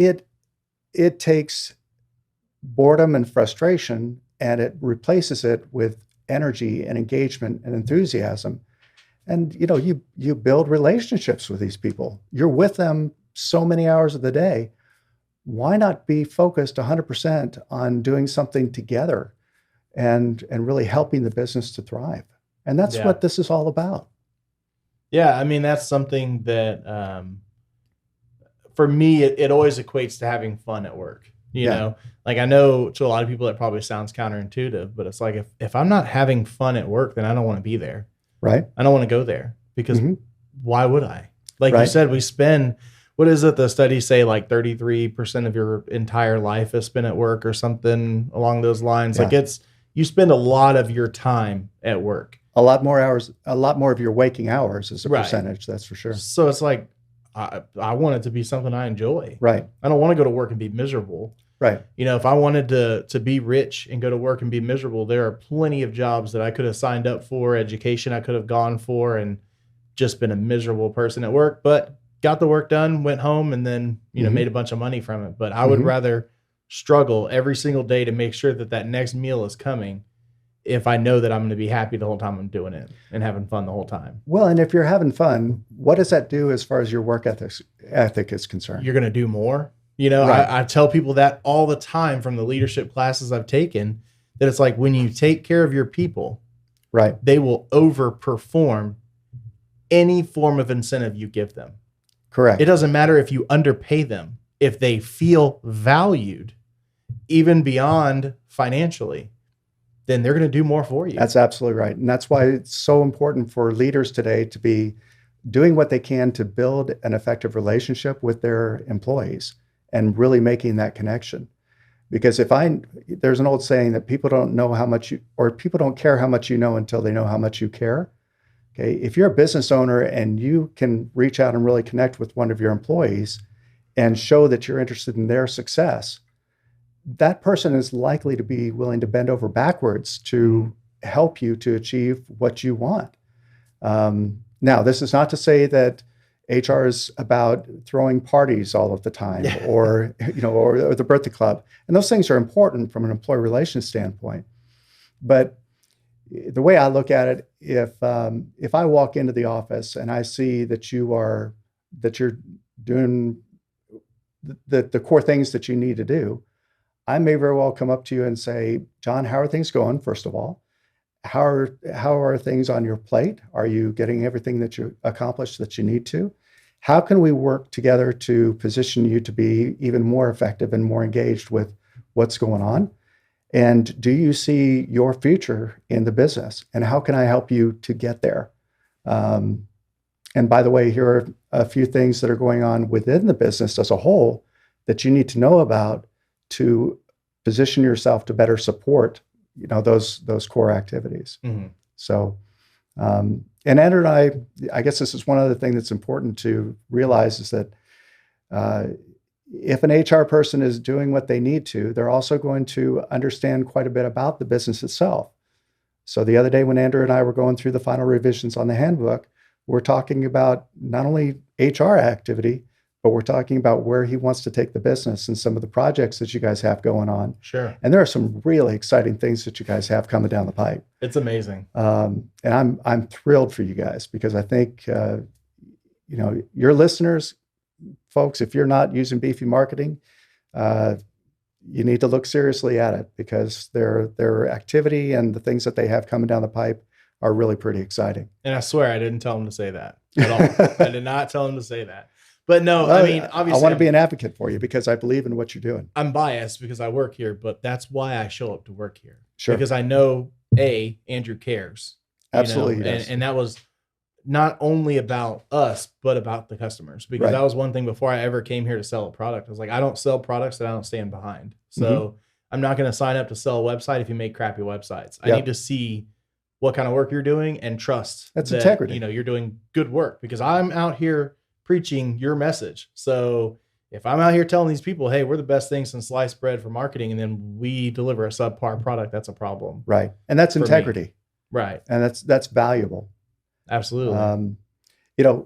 [SPEAKER 3] it takes boredom and frustration and it replaces it with energy and engagement and enthusiasm. And you build relationships with these people. You're with them so many hours of the day. Why not be focused 100% on doing something together and really helping the business to thrive? And that's what this is all about.
[SPEAKER 2] Yeah, I mean, that's something that for me, it always equates to having fun at work. You know, like I know to a lot of people that probably sounds counterintuitive, but it's like if I'm not having fun at work, then I don't want to be there.
[SPEAKER 3] Right.
[SPEAKER 2] I don't want to go there because why would I? Like you said, we spend, what is it? The studies say like 33% of your entire life is spent at work or something along those lines. Yeah. Like you spend a lot of your time at work.
[SPEAKER 3] A lot more hours, a lot more of your waking hours as a percentage, that's for sure.
[SPEAKER 2] So it's like, I want it to be something I enjoy.
[SPEAKER 3] Right.
[SPEAKER 2] I don't want to go to work and be miserable.
[SPEAKER 3] Right.
[SPEAKER 2] You know, if I wanted to be rich and go to work and be miserable, there are plenty of jobs that I could have signed up for, education I could have gone for, and just been a miserable person at work, but got the work done, went home, and then, made a bunch of money from it. But I would rather struggle every single day to make sure that next meal is coming if I know that I'm going to be happy the whole time I'm doing it and having fun the whole time.
[SPEAKER 3] Well, and if you're having fun, what does that do as far as your work ethic is concerned?
[SPEAKER 2] You're going to do more. I tell people that all the time from the leadership classes I've taken, that it's like when you take care of your people,
[SPEAKER 3] right,
[SPEAKER 2] they will overperform any form of incentive you give them.
[SPEAKER 3] Correct.
[SPEAKER 2] It doesn't matter if you underpay them. If they feel valued, even beyond financially, then they're going to do more for you.
[SPEAKER 3] That's absolutely right. And that's why it's so important for leaders today to be doing what they can to build an effective relationship with their employees and really making that connection. Because there's an old saying that people don't know how much people don't care how much you know until they know how much you care. Okay. If you're a business owner and you can reach out and really connect with one of your employees and show that you're interested in their success, that person is likely to be willing to bend over backwards to help you to achieve what you want. Now, this is not to say that HR is about throwing parties all of the time, or the birthday club, and those things are important from an employee relations standpoint. But the way I look at it, if I walk into the office and I see that you're doing the core things that you need to do, I may very well come up to you and say, John, how are things going? First of all, how are things on your plate? Are you getting everything that you accomplished that you need to? How can we work together to position you to be even more effective and more engaged with what's going on? And do you see your future in the business? And how can I help you to get there? And by the way, here are a few things that are going on within the business as a whole that you need to know about to position yourself to better support, those core activities. Mm-hmm. So, and Andrew and I guess this is one other thing that's important to realize is that if an HR person is doing what they need to, they're also going to understand quite a bit about the business itself. So the other day when Andrew and I were going through the final revisions on the handbook, we're talking about not only HR activity, but we're talking about where he wants to take the business and some of the projects that you guys have going on.
[SPEAKER 2] Sure.
[SPEAKER 3] And there are some really exciting things that you guys have coming down the pipe.
[SPEAKER 2] It's amazing.
[SPEAKER 3] And I'm thrilled for you guys because I think, your listeners, folks, if you're not using Beefy Marketing, you need to look seriously at it because their activity and the things that they have coming down the pipe are really pretty exciting.
[SPEAKER 2] And I swear I didn't tell them to say that at all. I did not tell them to say that. But no, well, I mean, obviously,
[SPEAKER 3] I want to be an advocate for you because I believe in what you're doing.
[SPEAKER 2] I'm biased because I work here, but that's why I show up to work here.
[SPEAKER 3] Sure.
[SPEAKER 2] Because I know, Andrew cares.
[SPEAKER 3] Absolutely.
[SPEAKER 2] And that was not only about us, but about the customers. Because that was one thing before I ever came here to sell a product. I was like, I don't sell products that I don't stand behind. So I'm not going to sign up to sell a website if you make crappy websites. I need to see what kind of work you're doing and trust
[SPEAKER 3] that's integrity.
[SPEAKER 2] You're doing good work because I'm out here preaching your message. So if I'm out here telling these people, hey, we're the best thing since sliced bread for marketing, and then we deliver a subpar product, that's a problem.
[SPEAKER 3] Right. And that's integrity.
[SPEAKER 2] Me. Right.
[SPEAKER 3] And that's valuable.
[SPEAKER 2] Absolutely.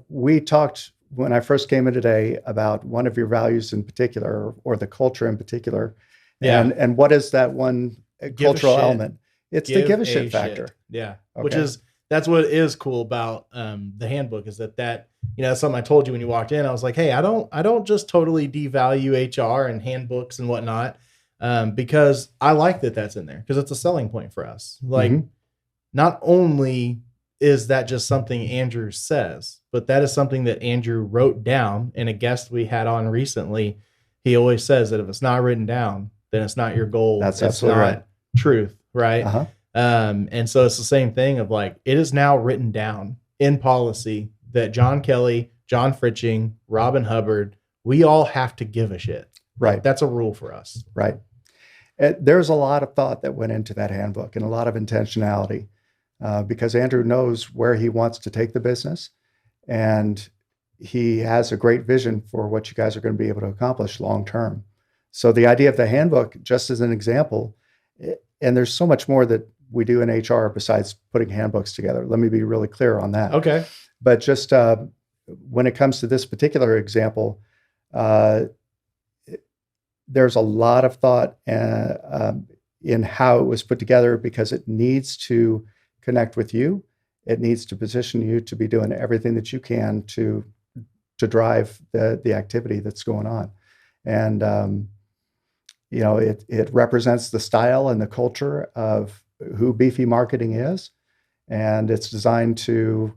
[SPEAKER 3] We talked when I first came in today about one of your values in particular, or the culture in particular. And what is that one cultural element? It's the give a shit factor.
[SPEAKER 2] Yeah.
[SPEAKER 3] Okay.
[SPEAKER 2] Which is that's what is cool about the handbook is that that's something I told you when you walked in. I was like, hey, I don't just totally devalue HR and handbooks and whatnot, because I like that that's in there because it's a selling point for us. Like, not only is that just something Andrew says, but that is something that Andrew wrote down. And a guest we had on recently, he always says that if it's not written down, then it's not your goal.
[SPEAKER 3] That's
[SPEAKER 2] it's
[SPEAKER 3] absolutely
[SPEAKER 2] not
[SPEAKER 3] right.
[SPEAKER 2] truth, right?
[SPEAKER 3] Uh-huh.
[SPEAKER 2] And so it's the same thing of like, it is now written down in policy that John Kelly, John Fritching, Robin Hubbard, we all have to give a shit.
[SPEAKER 3] Right.
[SPEAKER 2] That's a rule for us.
[SPEAKER 3] Right. There's a lot of thought that went into that handbook and a lot of intentionality, because Andrew knows where he wants to take the business, and he has a great vision for what you guys are going to be able to accomplish long term. So the idea of the handbook, just as an example, and there's so much more that we do in HR besides putting handbooks together. Let me be really clear on that.
[SPEAKER 2] Okay.
[SPEAKER 3] But just when it comes to this particular example, there's a lot of thought in how it was put together, because it needs to connect with you. It needs to position you to be doing everything that you can to drive the activity that's going on. And it represents the style and the culture of who Beefy Marketing is, and it's designed to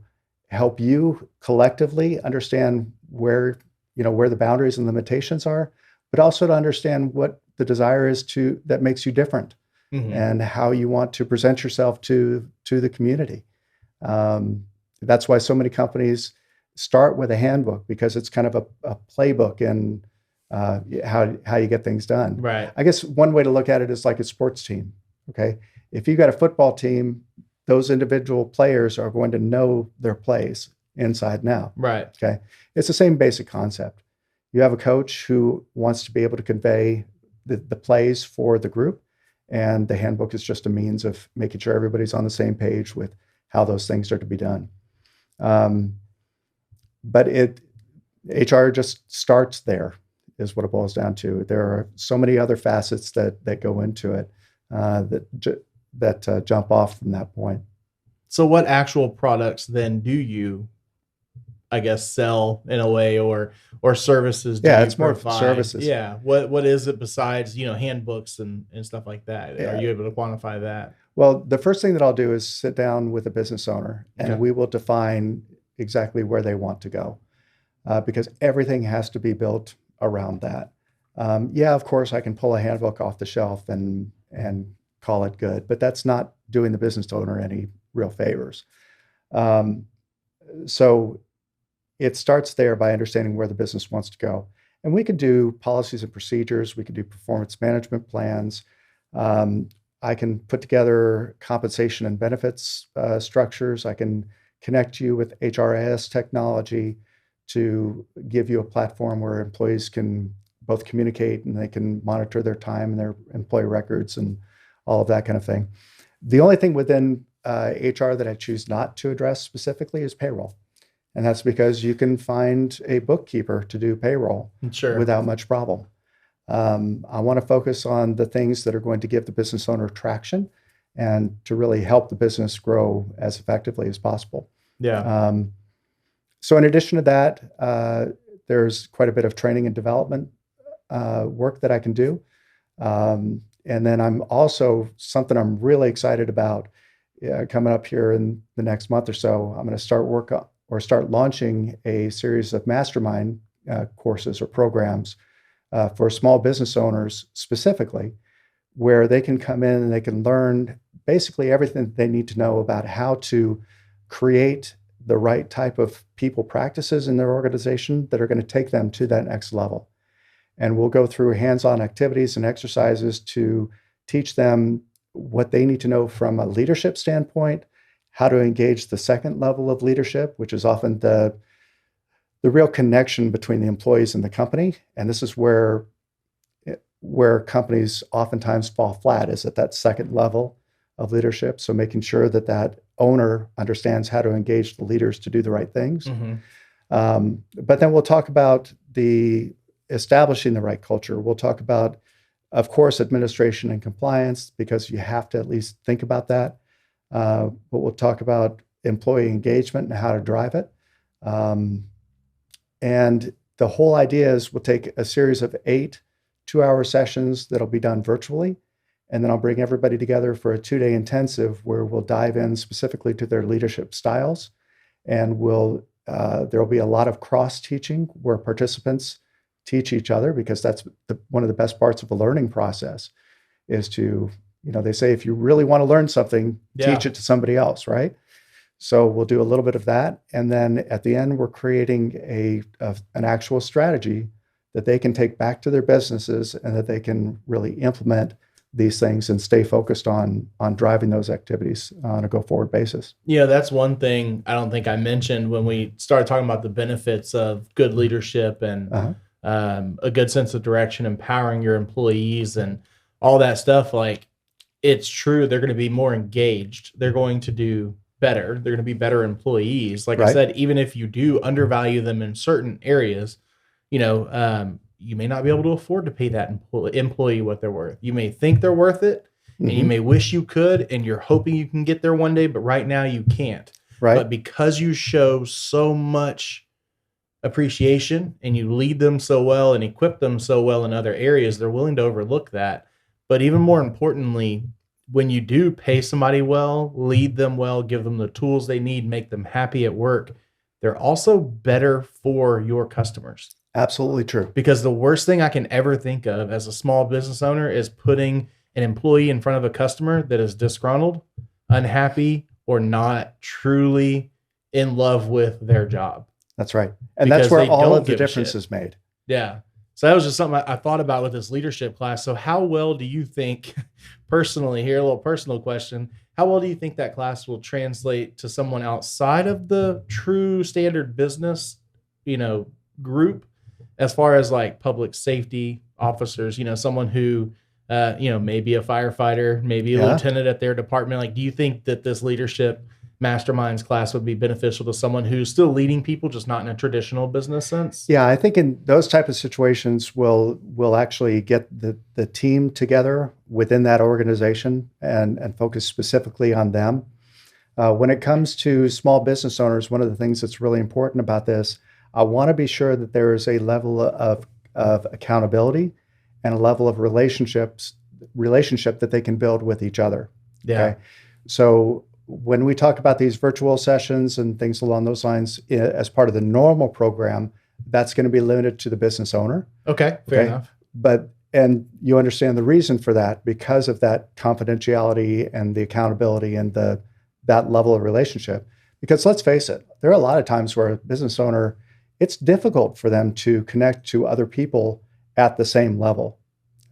[SPEAKER 3] help you collectively understand where the boundaries and limitations are, but also to understand what the desire is that makes you different, and how you want to present yourself to the community. That's why so many companies start with a handbook, because it's kind of a playbook in how you get things done.
[SPEAKER 2] Right.
[SPEAKER 3] I guess one way to look at it is like a sports team. Okay. If you've got a football team, those individual players are going to know their plays inside and out.
[SPEAKER 2] Right.
[SPEAKER 3] Okay. It's the same basic concept. You have a coach who wants to be able to convey the plays for the group, and the handbook is just a means of making sure everybody's on the same page with how those things are to be done. But HR just starts there, is what it boils down to. There are so many other facets that go into it that jump off from that point.
[SPEAKER 2] So what actual products then do you, I guess, sell in a way, or services do you
[SPEAKER 3] it's more
[SPEAKER 2] provide?
[SPEAKER 3] services.
[SPEAKER 2] Yeah. What is it besides, handbooks and stuff like that?
[SPEAKER 3] Yeah.
[SPEAKER 2] Are you able to quantify that?
[SPEAKER 3] Well, the first thing that I'll do is sit down with a business owner, and we will define exactly where they want to go, because everything has to be built around that. Of course, I can pull a handbook off the shelf and call it good, but that's not doing the business owner any real favors. So it starts there by understanding where the business wants to go. And we can do policies and procedures. We can do performance management plans. I can put together compensation and benefits structures. I can connect you with HRIS technology to give you a platform where employees can both communicate and they can monitor their time and their employee records and all of that kind of thing. The only thing within HR that I choose not to address specifically is payroll. And that's because you can find a bookkeeper to do payroll without much problem. I want to focus on the things that are going to give the business owner traction and to really help the business grow as effectively as possible.
[SPEAKER 2] Yeah.
[SPEAKER 3] So in addition to that, there's quite a bit of training and development work that I can do. And then I'm also, something I'm really excited about coming up here in the next month or so, I'm going to start launching a series of mastermind courses or programs for small business owners specifically, where they can come in and they can learn basically everything that they need to know about how to create the right type of people practices in their organization that are going to take them to that next level. And we'll go through hands-on activities and exercises to teach them what they need to know from a leadership standpoint, how to engage the second level of leadership, which is often the real connection between the employees and the company. And this is where companies oftentimes fall flat, is at that second level of leadership. So making sure that that owner understands how to engage the leaders to do the right things. But then we'll talk about the establishing the right culture. We'll talk about, of course, administration and compliance, because you have to at least think about that. But we'll talk about employee engagement and how to drive it. And the whole idea is we'll take a series of 8 2-hour sessions that'll be done virtually. And then I'll bring everybody together for a 2-day intensive where we'll dive in specifically to their leadership styles. And there'll be a lot of cross-teaching where participants teach each other, because that's one of the best parts of a learning process is to, they say if you really want to learn something, teach it to somebody else, right? So we'll do a little bit of that. And then at the end, we're creating an actual strategy that they can take back to their businesses and that they can really implement these things and stay focused on driving those activities on a go-forward basis.
[SPEAKER 2] Yeah, that's one thing I don't think I mentioned when we started talking about the benefits of good leadership and a good sense of direction, empowering your employees and all that stuff. Like, it's true, they're going to be more engaged. They're going to do better. They're going to be better employees. Like I said, even if you do undervalue them in certain areas, you may not be able to afford to pay that employee what they're worth. You may think they're worth it, and you may wish you could, and you're hoping you can get there one day, but right now you can't.
[SPEAKER 3] Right.
[SPEAKER 2] But because you show so much appreciation and you lead them so well and equip them so well in other areas, they're willing to overlook that. But even more importantly, when you do pay somebody well, lead them well, give them the tools they need, make them happy at work, they're also better for your customers.
[SPEAKER 3] Absolutely true.
[SPEAKER 2] Because the worst thing I can ever think of as a small business owner is putting an employee in front of a customer that is disgruntled, unhappy, or not truly in love with their job.
[SPEAKER 3] That's right. And
[SPEAKER 2] Because
[SPEAKER 3] that's where
[SPEAKER 2] they
[SPEAKER 3] all
[SPEAKER 2] don't
[SPEAKER 3] of the
[SPEAKER 2] give a
[SPEAKER 3] difference
[SPEAKER 2] shit.
[SPEAKER 3] is made.
[SPEAKER 2] Yeah. So that was just something I thought about with this leadership class. So how well do you think, personally, here, a little personal question, how well do you think that class will translate to someone outside of the true standard business, group, as far as like public safety officers, someone who, maybe a firefighter, maybe a lieutenant at their department? Like, do you think that this leadership masterminds class would be beneficial to someone who's still leading people, just not in a traditional business sense?
[SPEAKER 3] Yeah, I think in those type of situations, we'll actually get the team together within that organization and focus specifically on them. When it comes to small business owners, one of the things that's really important about this, I want to be sure that there is a level of accountability and a level of relationship that they can build with each other.
[SPEAKER 2] Yeah.
[SPEAKER 3] Okay? So when we talk about these virtual sessions and things along those lines, as part of the normal program, that's going to be limited to the business owner.
[SPEAKER 2] Okay, fair enough.
[SPEAKER 3] And you understand the reason for that because of that confidentiality and the accountability and that level of relationship. Because let's face it, there are a lot of times where a business owner, it's difficult for them to connect to other people at the same level.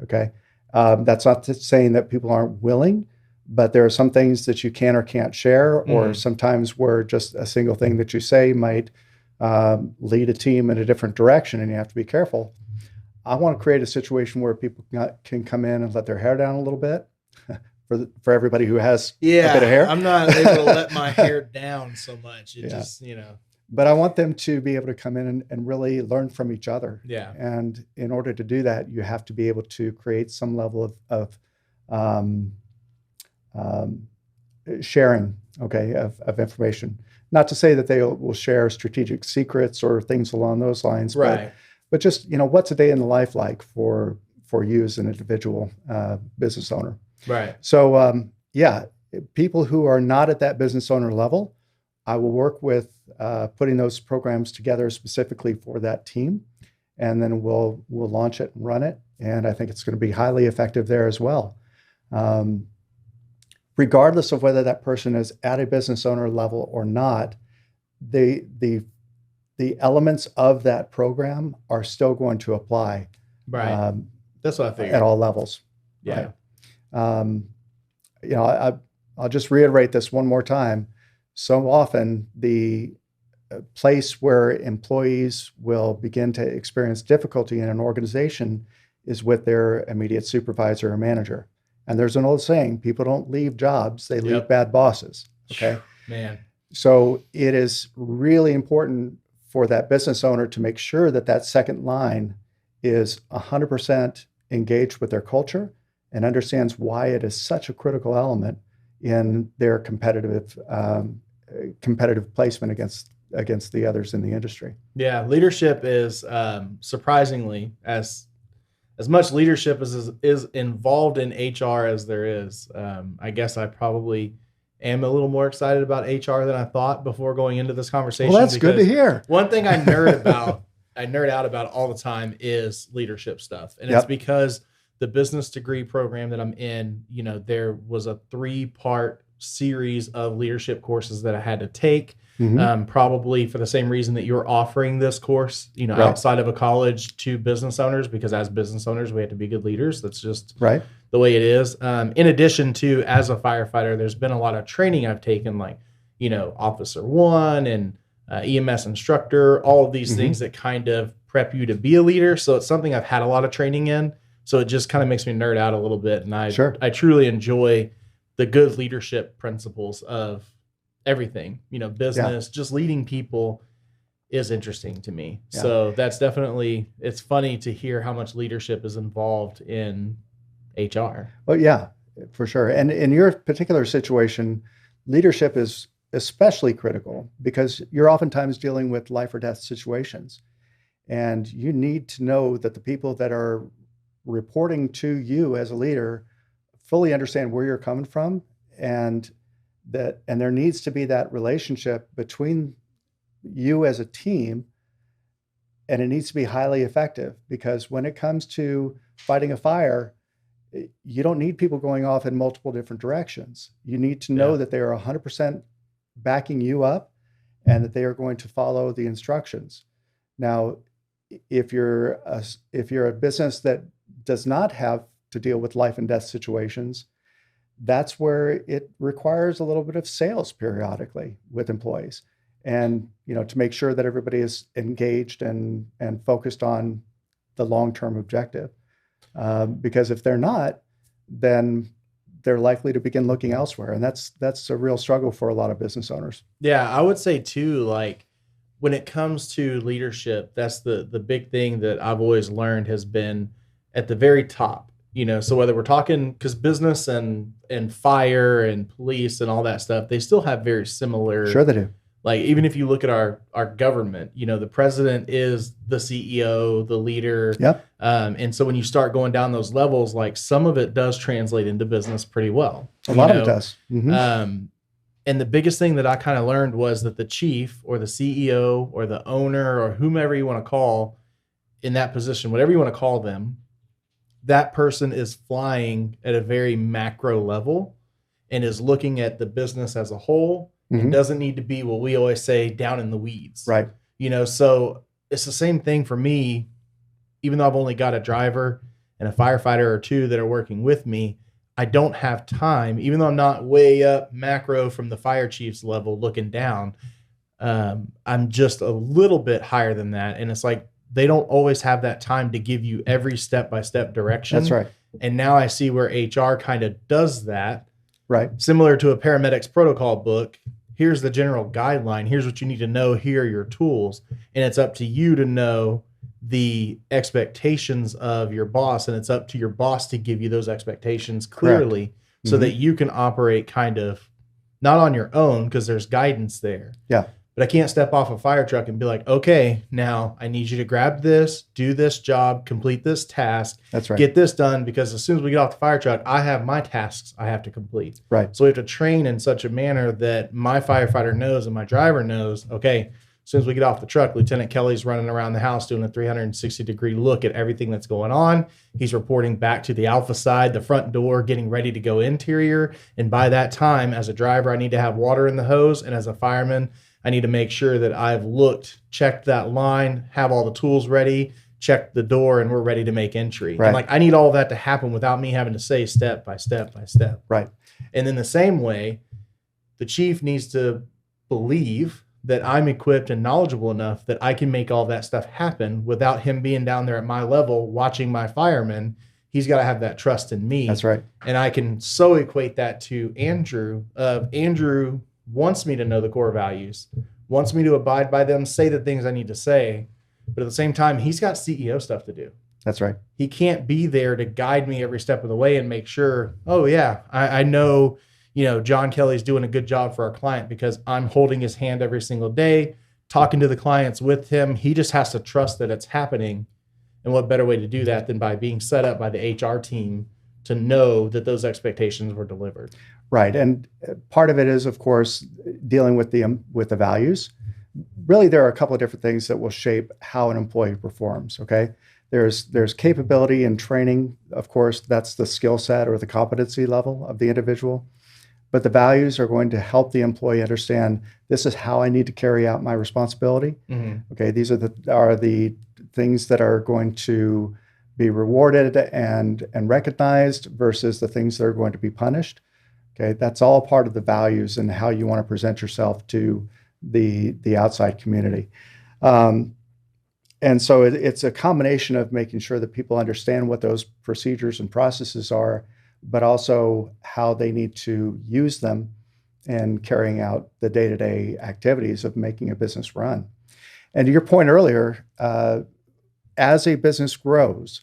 [SPEAKER 3] Okay, that's not saying that people aren't willing, but there are some things that you can or can't share, or sometimes where just a single thing that you say might lead a team in a different direction, and you have to be careful. I want to create a situation where people can come in and let their hair down a little bit for everybody who has a bit of hair.
[SPEAKER 2] I'm not able to let my hair down so much. It just,
[SPEAKER 3] But I want them to be able to come in and really learn from each other.
[SPEAKER 2] Yeah.
[SPEAKER 3] And in order to do that, you have to be able to create some level of sharing, of information. Not to say that they will share strategic secrets or things along those lines,
[SPEAKER 2] right?
[SPEAKER 3] But just what's a day in the life like for you as an individual business owner,
[SPEAKER 2] right?
[SPEAKER 3] So people who are not at that business owner level, I will work with putting those programs together specifically for that team, and then we'll launch it and run it. And I think it's going to be highly effective there as well. Regardless of whether that person is at a business owner level or not, the elements of that program are still going to apply.
[SPEAKER 2] Right. That's what I figured.
[SPEAKER 3] At all levels.
[SPEAKER 2] Yeah.
[SPEAKER 3] Right? I'll just reiterate this one more time. So often the place where employees will begin to experience difficulty in an organization is with their immediate supervisor or manager. And there's an old saying, people don't leave jobs, they leave bad bosses. Okay.
[SPEAKER 2] Man.
[SPEAKER 3] So it is really important for that business owner to make sure that that second line is 100% engaged with their culture and understands why it is such a critical element in their competitive competitive placement against the others in the industry.
[SPEAKER 2] Yeah, leadership is surprisingly as much leadership as is involved in HR as there is. I guess I probably am a little more excited about HR than I thought before going into this conversation.
[SPEAKER 3] Well, that's good to hear.
[SPEAKER 2] One thing I nerd out about all the time is leadership stuff. And it's because the business degree program that I'm in, there was a 3-part series of leadership courses that I had to take. Probably for the same reason that you're offering this course, outside of a college to business owners, because as business owners, we have to be good leaders. That's just the way it is. In addition to, as a firefighter, there's been a lot of training I've taken, like, Officer 1 and EMS instructor, all of these things that kind of prep you to be a leader. So it's something I've had a lot of training in. So it just kind of makes me nerd out a little bit. And I truly enjoy the good leadership principles of everything, business, just leading people is interesting to me. Yeah. So that's definitely, it's funny to hear how much leadership is involved in HR.
[SPEAKER 3] Well, yeah, for sure. And in your particular situation, leadership is especially critical because you're oftentimes dealing with life or death situations. And you need to know that the people that are reporting to you as a leader fully understand where you're coming from, and there needs to be that relationship between you as a team, and it needs to be highly effective, because when it comes to fighting a fire, you don't need people going off in multiple different directions. You need to know that they are 100% backing you up and that they are going to follow the instructions. Now, if you're a business that does not have to deal with life and death situations, that's where it requires a little bit of sales periodically with employees, and to make sure that everybody is engaged and focused on the long-term objective. Because if they're not, then they're likely to begin looking elsewhere, and that's a real struggle for a lot of business owners.
[SPEAKER 2] Yeah, I would say too, like when it comes to leadership, that's the big thing that I've always learned has been at the very top. So whether we're talking, because business and fire and police and all that stuff, they still have very similar.
[SPEAKER 3] Sure they do.
[SPEAKER 2] Like, even if you look at our government, the president is the CEO, the leader.
[SPEAKER 3] Yep.
[SPEAKER 2] And so when you start going down those levels, like some of it does translate into business pretty well.
[SPEAKER 3] A lot of it does. Mm-hmm.
[SPEAKER 2] And the biggest thing that I kind of learned was that the chief or the CEO or the owner or whomever you want to call in that position, whatever you want to call them, that person is flying at a very macro level and is looking at the business as a whole. It doesn't need to be what we always say, down in the weeds.
[SPEAKER 3] Right.
[SPEAKER 2] So it's the same thing for me, even though I've only got a driver and a firefighter or two that are working with me. I don't have time, even though I'm not way up macro from the fire chief's level looking down. I'm just a little bit higher than that. And it's like, they don't always have that time to give you every step-by-step direction.
[SPEAKER 3] That's right.
[SPEAKER 2] And now I see where HR kind of does that.
[SPEAKER 3] Right.
[SPEAKER 2] Similar to a paramedic's protocol book. Here's the general guideline. Here's what you need to know. Here are your tools. And it's up to you to know the expectations of your boss. And it's up to your boss to give you those expectations clearly. So that you can operate kind of not on your own, because there's guidance there.
[SPEAKER 3] Yeah.
[SPEAKER 2] But I can't step off a fire truck and be like, okay, now I need you to grab this, do this job, complete this task.
[SPEAKER 3] That's right.
[SPEAKER 2] Get this done, because as soon as we get off the fire truck, I have my tasks I have to complete.
[SPEAKER 3] Right.
[SPEAKER 2] So we have to train in such a manner that my firefighter knows and my driver knows, okay, as soon as we get off the truck, Lieutenant Kelly's running around the house doing a 360-degree look at everything that's going on. He's reporting back to the alpha side, the front door, getting ready to go interior. And by that time, as a driver, I need to have water in the hose. And as a fireman, I need to make sure that I've checked that line, have all the tools ready, checked the door, and we're ready to make entry.
[SPEAKER 3] Right.
[SPEAKER 2] And I need all of that to happen without me having to say step by step by step.
[SPEAKER 3] Right.
[SPEAKER 2] And in the same way, the chief needs to believe that I'm equipped and knowledgeable enough that I can make all that stuff happen without him being down there at my level watching my firemen. He's got to have that trust in me.
[SPEAKER 3] That's right.
[SPEAKER 2] And I can so equate that to Andrew. Andrew wants me to know the core values, wants me to abide by them, say the things I need to say. But at the same time, he's got CEO stuff to do.
[SPEAKER 3] That's right.
[SPEAKER 2] He can't be there to guide me every step of the way and make sure, oh yeah, I know, John Kelly's doing a good job for our client because I'm holding his hand every single day, talking to the clients with him. He just has to trust that it's happening. And what better way to do that than by being set up by the HR team to know that those expectations were delivered.
[SPEAKER 3] Right. And part of it is, of course, dealing with the values. Really, there are a couple of different things that will shape how an employee performs. Okay. There's capability and training. Of course, that's the skill set or the competency level of the individual. But the values are going to help the employee understand this is how I need to carry out my responsibility. Mm-hmm. Okay. These are the things that are going to be rewarded and recognized versus the things that are going to be punished. Okay, that's all part of the values and how you want to present yourself to the outside community. And so it's a combination of making sure that people understand what those procedures and processes are, but also how they need to use them in carrying out the day-to-day activities of making a business run. And to your point earlier, as a business grows,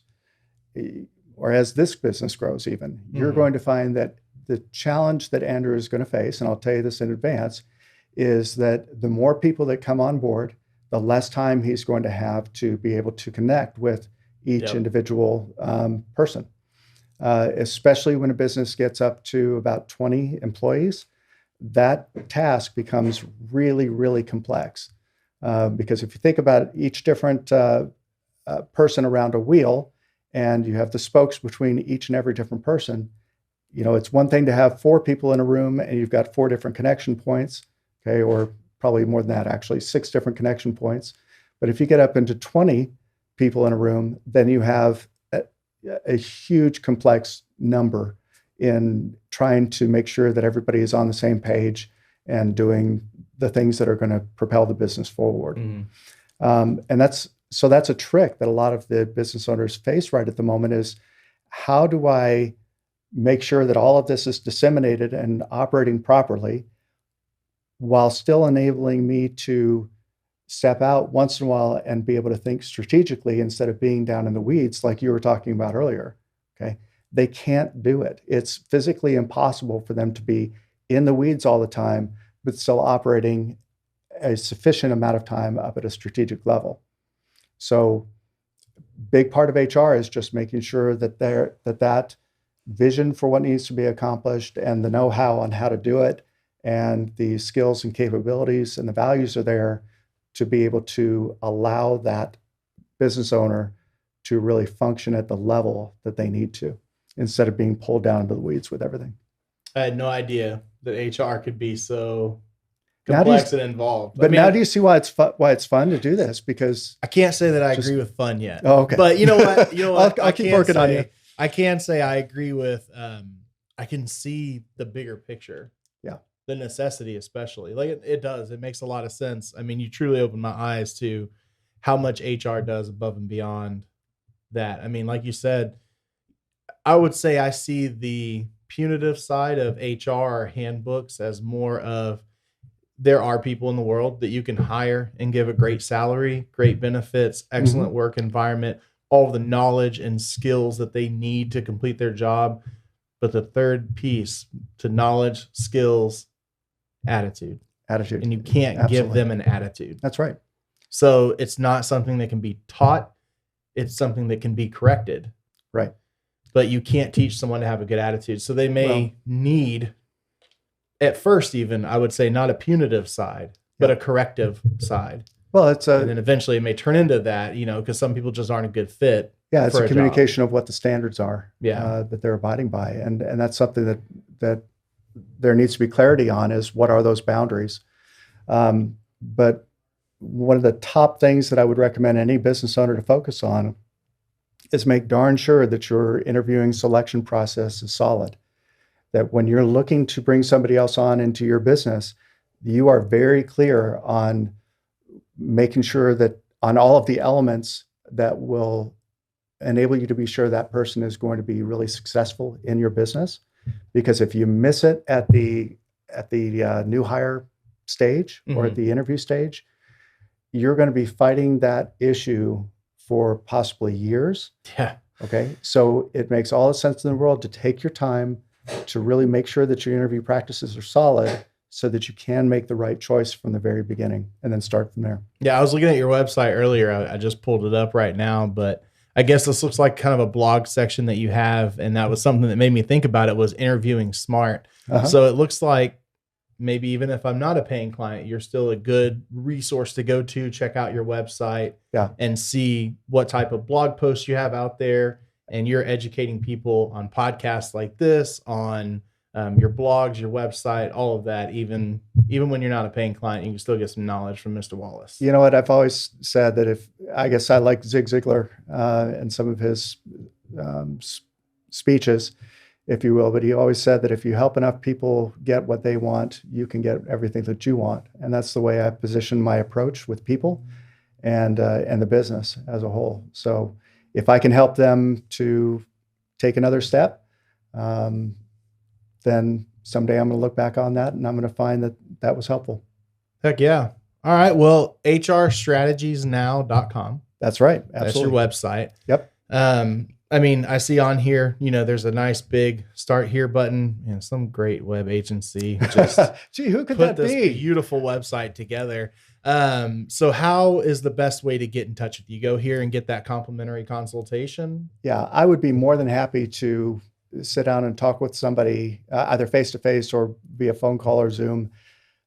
[SPEAKER 3] or as this business grows even, you're going to find that the challenge that Andrew is going to face, and I'll tell you this in advance, is that the more people that come on board, the less time he's going to have to be able to connect with each individual person, especially when a business gets up to about 20 employees. That task becomes really, really complex because if you think about each different person around a wheel, and you have the spokes between each and every different person, it's one thing to have 4 people in a room and you've got 4 different connection points, okay, or probably more than that, actually, 6 different connection points. But if you get up into 20 people in a room, then you have a huge complex number in trying to make sure that everybody is on the same page and doing the things that are going to propel the business forward. Mm-hmm. And that's a trick that a lot of the business owners face right at the moment is, how do I make sure that all of this is disseminated and operating properly while still enabling me to step out once in a while and be able to think strategically instead of being down in the weeds like you were talking about earlier, okay? They can't do it. It's physically impossible for them to be in the weeds all the time, but still operating a sufficient amount of time up at a strategic level. So big part of HR is just making sure that that vision for what needs to be accomplished and the know-how on how to do it and the skills and capabilities and the values are there to be able to allow that business owner to really function at the level that they need to instead of being pulled down into the weeds with everything.
[SPEAKER 2] I had no idea that HR could be so complex and involved.
[SPEAKER 3] But now do you see why it's fun to do this? Because
[SPEAKER 2] I can't say that I agree with fun yet.
[SPEAKER 3] Oh, okay.
[SPEAKER 2] But you know what?
[SPEAKER 3] I'll keep working on you.
[SPEAKER 2] I can say I agree with. I can see the bigger picture.
[SPEAKER 3] Yeah.
[SPEAKER 2] The necessity, especially, like it does. It makes a lot of sense. I mean, you truly opened my eyes to how much HR does above and beyond that. I mean, like you said, I would say I see the punitive side of HR handbooks as more of, there are people in the world that you can hire and give a great salary, great benefits, excellent work environment, all of the knowledge and skills that they need to complete their job. But the third piece to knowledge, skills, attitude. And you can't give them an attitude.
[SPEAKER 3] That's right.
[SPEAKER 2] So it's not something that can be taught. It's something that can be corrected.
[SPEAKER 3] Right.
[SPEAKER 2] But you can't teach someone to have a good attitude. So they may need, at first even, I would say not a punitive side, but a corrective side.
[SPEAKER 3] Well,
[SPEAKER 2] and then eventually it may turn into that, because some people just aren't a good fit.
[SPEAKER 3] Yeah, it's a communication of what the standards are
[SPEAKER 2] that
[SPEAKER 3] they're abiding by. And that's something that there needs to be clarity on, is what are those boundaries. But one of the top things that I would recommend any business owner to focus on is make darn sure that your interviewing selection process is solid. That when you're looking to bring somebody else on into your business, you are very clear on making sure that on all of the elements that will enable you to be sure that person is going to be really successful in your business. Because if you miss it at the new hire stage or at the interview stage, you're going to be fighting that issue for possibly years.
[SPEAKER 2] Yeah.
[SPEAKER 3] Okay. So it makes all the sense in the world to take your time, to really make sure that your interview practices are solid so that you can make the right choice from the very beginning and then start from there.
[SPEAKER 2] Yeah, I was looking at your website earlier. I just pulled it up right now, but I guess this looks like kind of a blog section that you have, and that was something that made me think about it, was interviewing smart. So it looks like maybe even if I'm not a paying client, you're still a good resource to go to, check out your website and see what type of blog posts you have out there. And you're educating people on podcasts like this, on your blogs, your website, all of that. Even when you're not a paying client, you can still get some knowledge from Mr. Wallace.
[SPEAKER 3] You know what? I've always said that I guess I like Zig Ziglar and some of his speeches, if you will, but he always said that if you help enough people get what they want, you can get everything that you want. And that's the way I position my approach with people and the business as a whole. So if I can help them to take another step, then someday I'm going to look back on that and I'm going to find that that was helpful.
[SPEAKER 2] Heck yeah. All right. Well, hrstrategiesnow.com.
[SPEAKER 3] That's right.
[SPEAKER 2] Absolutely. That's your website.
[SPEAKER 3] Yep.
[SPEAKER 2] I mean, I see on here, there's a nice big start here button, some great web agency just
[SPEAKER 3] gee, who could
[SPEAKER 2] put
[SPEAKER 3] that
[SPEAKER 2] this
[SPEAKER 3] be?
[SPEAKER 2] Beautiful website together. So how is the best way to get in touch with you? Go here and get that complimentary consultation?
[SPEAKER 3] Yeah, I would be more than happy to sit down and talk with somebody, either face-to-face or via phone call or Zoom.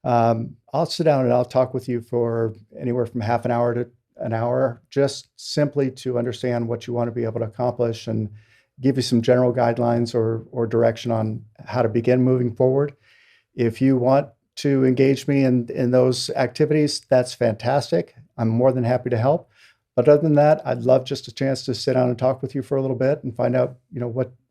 [SPEAKER 3] I'll sit down and I'll talk with you for anywhere from half an hour to an hour, just simply to understand what you want to be able to accomplish and give you some general guidelines or direction on how to begin moving forward. If you want to engage me in those activities, that's fantastic. I'm more than happy to help. But other than that, I'd love just a chance to sit down and talk with you for a little bit and find out,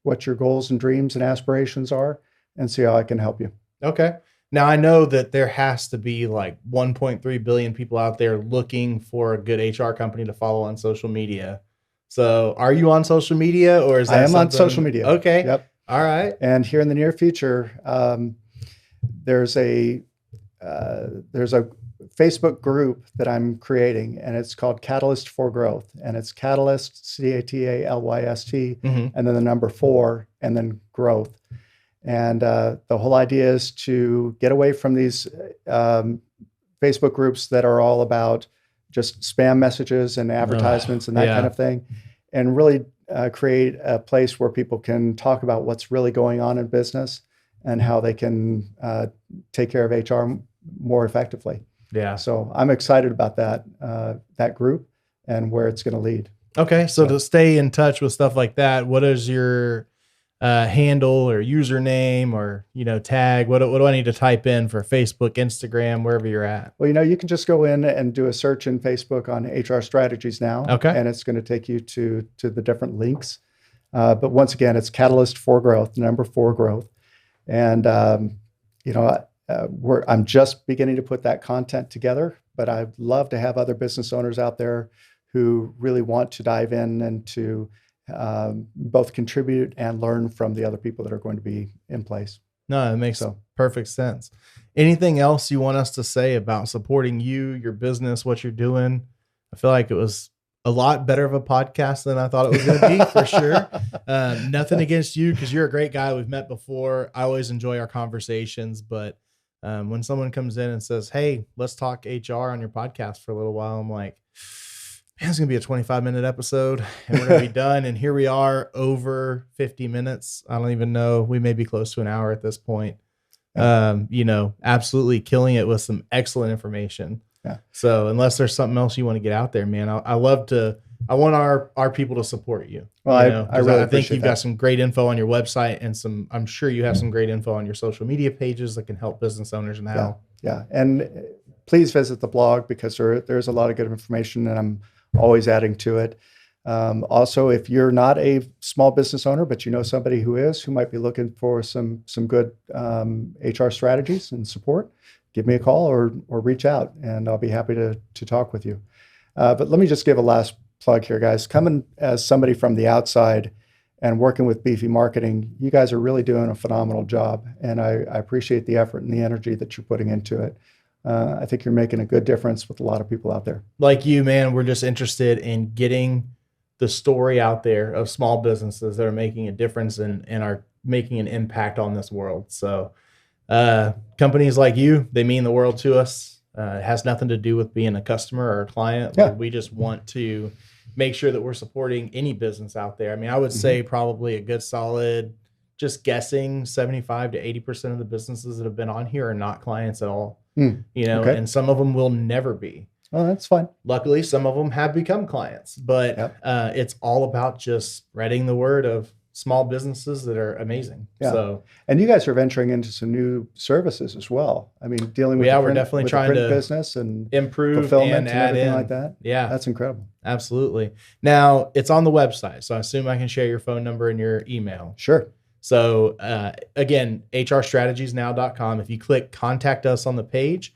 [SPEAKER 3] what your goals and dreams and aspirations are and see how I can help you.
[SPEAKER 2] Okay. Now, I know that there has to be like 1.3 billion people out there looking for a good HR company to follow on social media. So are you on social media, or is that
[SPEAKER 3] I am
[SPEAKER 2] something?
[SPEAKER 3] on social media.
[SPEAKER 2] Okay.
[SPEAKER 3] Yep.
[SPEAKER 2] All right.
[SPEAKER 3] And here in the near future, there's a Facebook group that I'm creating, and it's called Catalyst for Growth. And it's Catalyst, CATALYST, and then the number 4, and then growth. And the whole idea is to get away from these Facebook groups that are all about just spam messages and advertisements and that kind of thing, and really create a place where people can talk about what's really going on in business and how they can take care of HR more effectively. Yeah. So I'm excited about that group and where it's going to lead.
[SPEAKER 2] Okay. So to stay in touch with stuff like that, what is your handle or username or, tag? What do I need to type in for Facebook, Instagram, wherever you're at?
[SPEAKER 3] Well, you can just go in and do a search in Facebook on HR Strategies Now.
[SPEAKER 2] Okay.
[SPEAKER 3] And it's going to take you to the different links. But once again, it's Catalyst for Growth, number 4 growth. And, I'm just beginning to put that content together, but I'd love to have other business owners out there who really want to dive in and to both contribute and learn from the other people that are going to be in place.
[SPEAKER 2] No, it makes perfect sense. Anything else you want us to say about supporting you, your business, what you're doing? I feel like it was a lot better of a podcast than I thought it was going to be, for sure. Nothing against you, because you're a great guy. We've met before. I always enjoy our conversations, but when someone comes in and says, "Hey, let's talk HR on your podcast for a little while," I'm like, man, it's going to be a 25-minute episode and we're going to be done. And here we are, over 50 minutes. I don't even know. We may be close to an hour at this point. Absolutely killing it with some excellent information. Yeah. So unless there's something else you want to get out there, man, I want our people to support you. Well, I really think you've got some great info on your website, and I'm sure you have some great info on your social media pages that can help business owners now.
[SPEAKER 3] Yeah. And please visit the blog, because there's a lot of good information, and I'm always adding to it. Also, if you're not a small business owner, but you know somebody who might be looking for some good HR strategies and support, give me a call or reach out, and I'll be happy to talk with you. But let me just give a last plug here, guys. Coming as somebody from the outside and working with Beefy Marketing, you guys are really doing a phenomenal job, and I appreciate the effort and the energy that you're putting into it. I think you're making a good difference with a lot of people out there.
[SPEAKER 2] Like you, man, we're just interested in getting the story out there of small businesses that are making a difference in our making an impact on this world. So companies like you, they mean the world to us. It has nothing to do with being a customer or a client.
[SPEAKER 3] Yeah.
[SPEAKER 2] We just want to make sure that we're supporting any business out there. I mean, I would say probably a good solid, just guessing 75 to 80% of the businesses that have been on here are not clients at all, and some of them will never be.
[SPEAKER 3] Oh, that's fine.
[SPEAKER 2] Luckily, some of them have become clients, but it's all about just spreading the word of small businesses that are amazing.
[SPEAKER 3] Yeah.
[SPEAKER 2] So,
[SPEAKER 3] and you guys are venturing into some new services as well. I mean, dealing with
[SPEAKER 2] we're definitely trying
[SPEAKER 3] the print
[SPEAKER 2] to
[SPEAKER 3] business and
[SPEAKER 2] improve
[SPEAKER 3] fulfillment and
[SPEAKER 2] add
[SPEAKER 3] everything
[SPEAKER 2] in.
[SPEAKER 3] like that.
[SPEAKER 2] Yeah,
[SPEAKER 3] that's incredible.
[SPEAKER 2] Absolutely. Now it's on the website, so I assume I can share your phone number and your email.
[SPEAKER 3] Sure.
[SPEAKER 2] So again, hrstrategiesnow.com. If you click contact us on the page,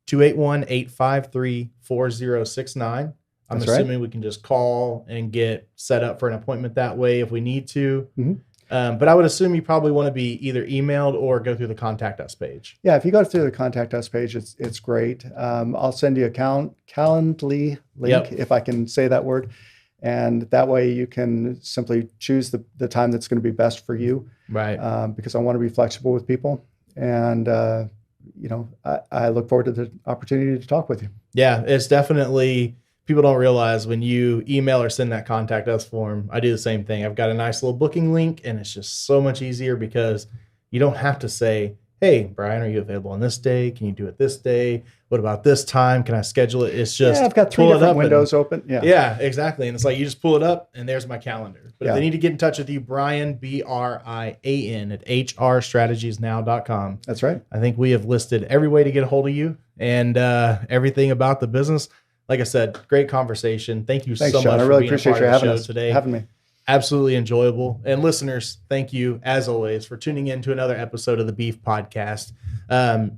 [SPEAKER 2] 281-853-4069. I'm assuming we can just call and get set up for an appointment that way if we need to. But I would assume you probably want to be either emailed or go through the contact us page.
[SPEAKER 3] Yeah, if you go through the contact us page, it's great. I'll send you a Calendly link, if I can say that word. And that way you can simply choose the time that's going to be best for you.
[SPEAKER 2] Right.
[SPEAKER 3] Because I want to be flexible with people. And, I look forward to the opportunity to talk with you.
[SPEAKER 2] Yeah, it's definitely... People don't realize when you email or send that contact us form, I do the same thing. I've got a nice little booking link, and it's just so much easier because you don't have to say, hey, Brian, are you available on this day? Can you do it this day? What about this time? Can I schedule it? It's just,
[SPEAKER 3] I've got 3 different windows open.
[SPEAKER 2] Yeah, exactly. And it's like, you just pull it up and there's my calendar. But if they need to get in touch with you, Brian, Brian at hrstrategiesnow.com.
[SPEAKER 3] That's right.
[SPEAKER 2] I think we have listed every way to get a hold of you and everything about the business. Like I said, great conversation. Thank you so much
[SPEAKER 3] Sean. I
[SPEAKER 2] for
[SPEAKER 3] really
[SPEAKER 2] being
[SPEAKER 3] appreciate
[SPEAKER 2] a part
[SPEAKER 3] you
[SPEAKER 2] of
[SPEAKER 3] having
[SPEAKER 2] the show
[SPEAKER 3] us
[SPEAKER 2] today.
[SPEAKER 3] having me.
[SPEAKER 2] Absolutely enjoyable. And listeners, thank you as always for tuning in to another episode of the Beef Podcast.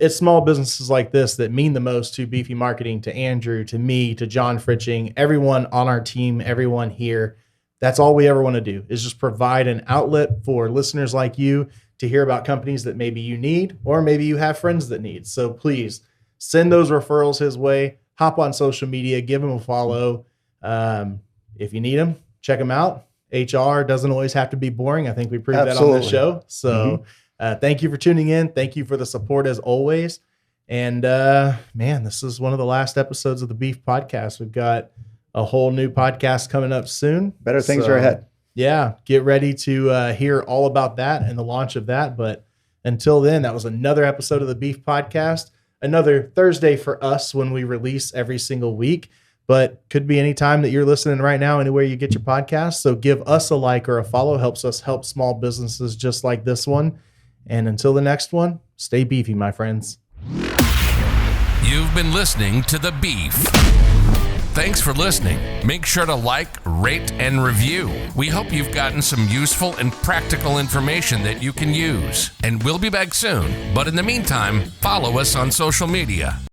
[SPEAKER 2] It's small businesses like this that mean the most to Beefy Marketing, to Andrew, to me, to John Fritching, everyone on our team, everyone here. That's all we ever want to do is just provide an outlet for listeners like you to hear about companies that maybe you need, or maybe you have friends that need. So please send those referrals his way. Hop on social media, give him a follow. If you need him, check him out. HR doesn't always have to be boring. I think we proved that on this show. So thank you for tuning in. Thank you for the support as always. And man, this is one of the last episodes of the Beef Podcast. We've got a whole new podcast coming up soon.
[SPEAKER 3] Better things are ahead.
[SPEAKER 2] Yeah, get ready to hear all about that and the launch of that. But until then, that was another episode of the Beef Podcast. Another Thursday for us when we release every single week, but could be any time that you're listening right now, anywhere you get your podcast. So give us a like or a follow, helps us help small businesses just like this one. And until the next one, stay beefy, my friends.
[SPEAKER 1] You've been listening to The Beef. Thanks for listening. Make sure to like, rate, and review. We hope you've gotten some useful and practical information that you can use. And we'll be back soon. But in the meantime, follow us on social media.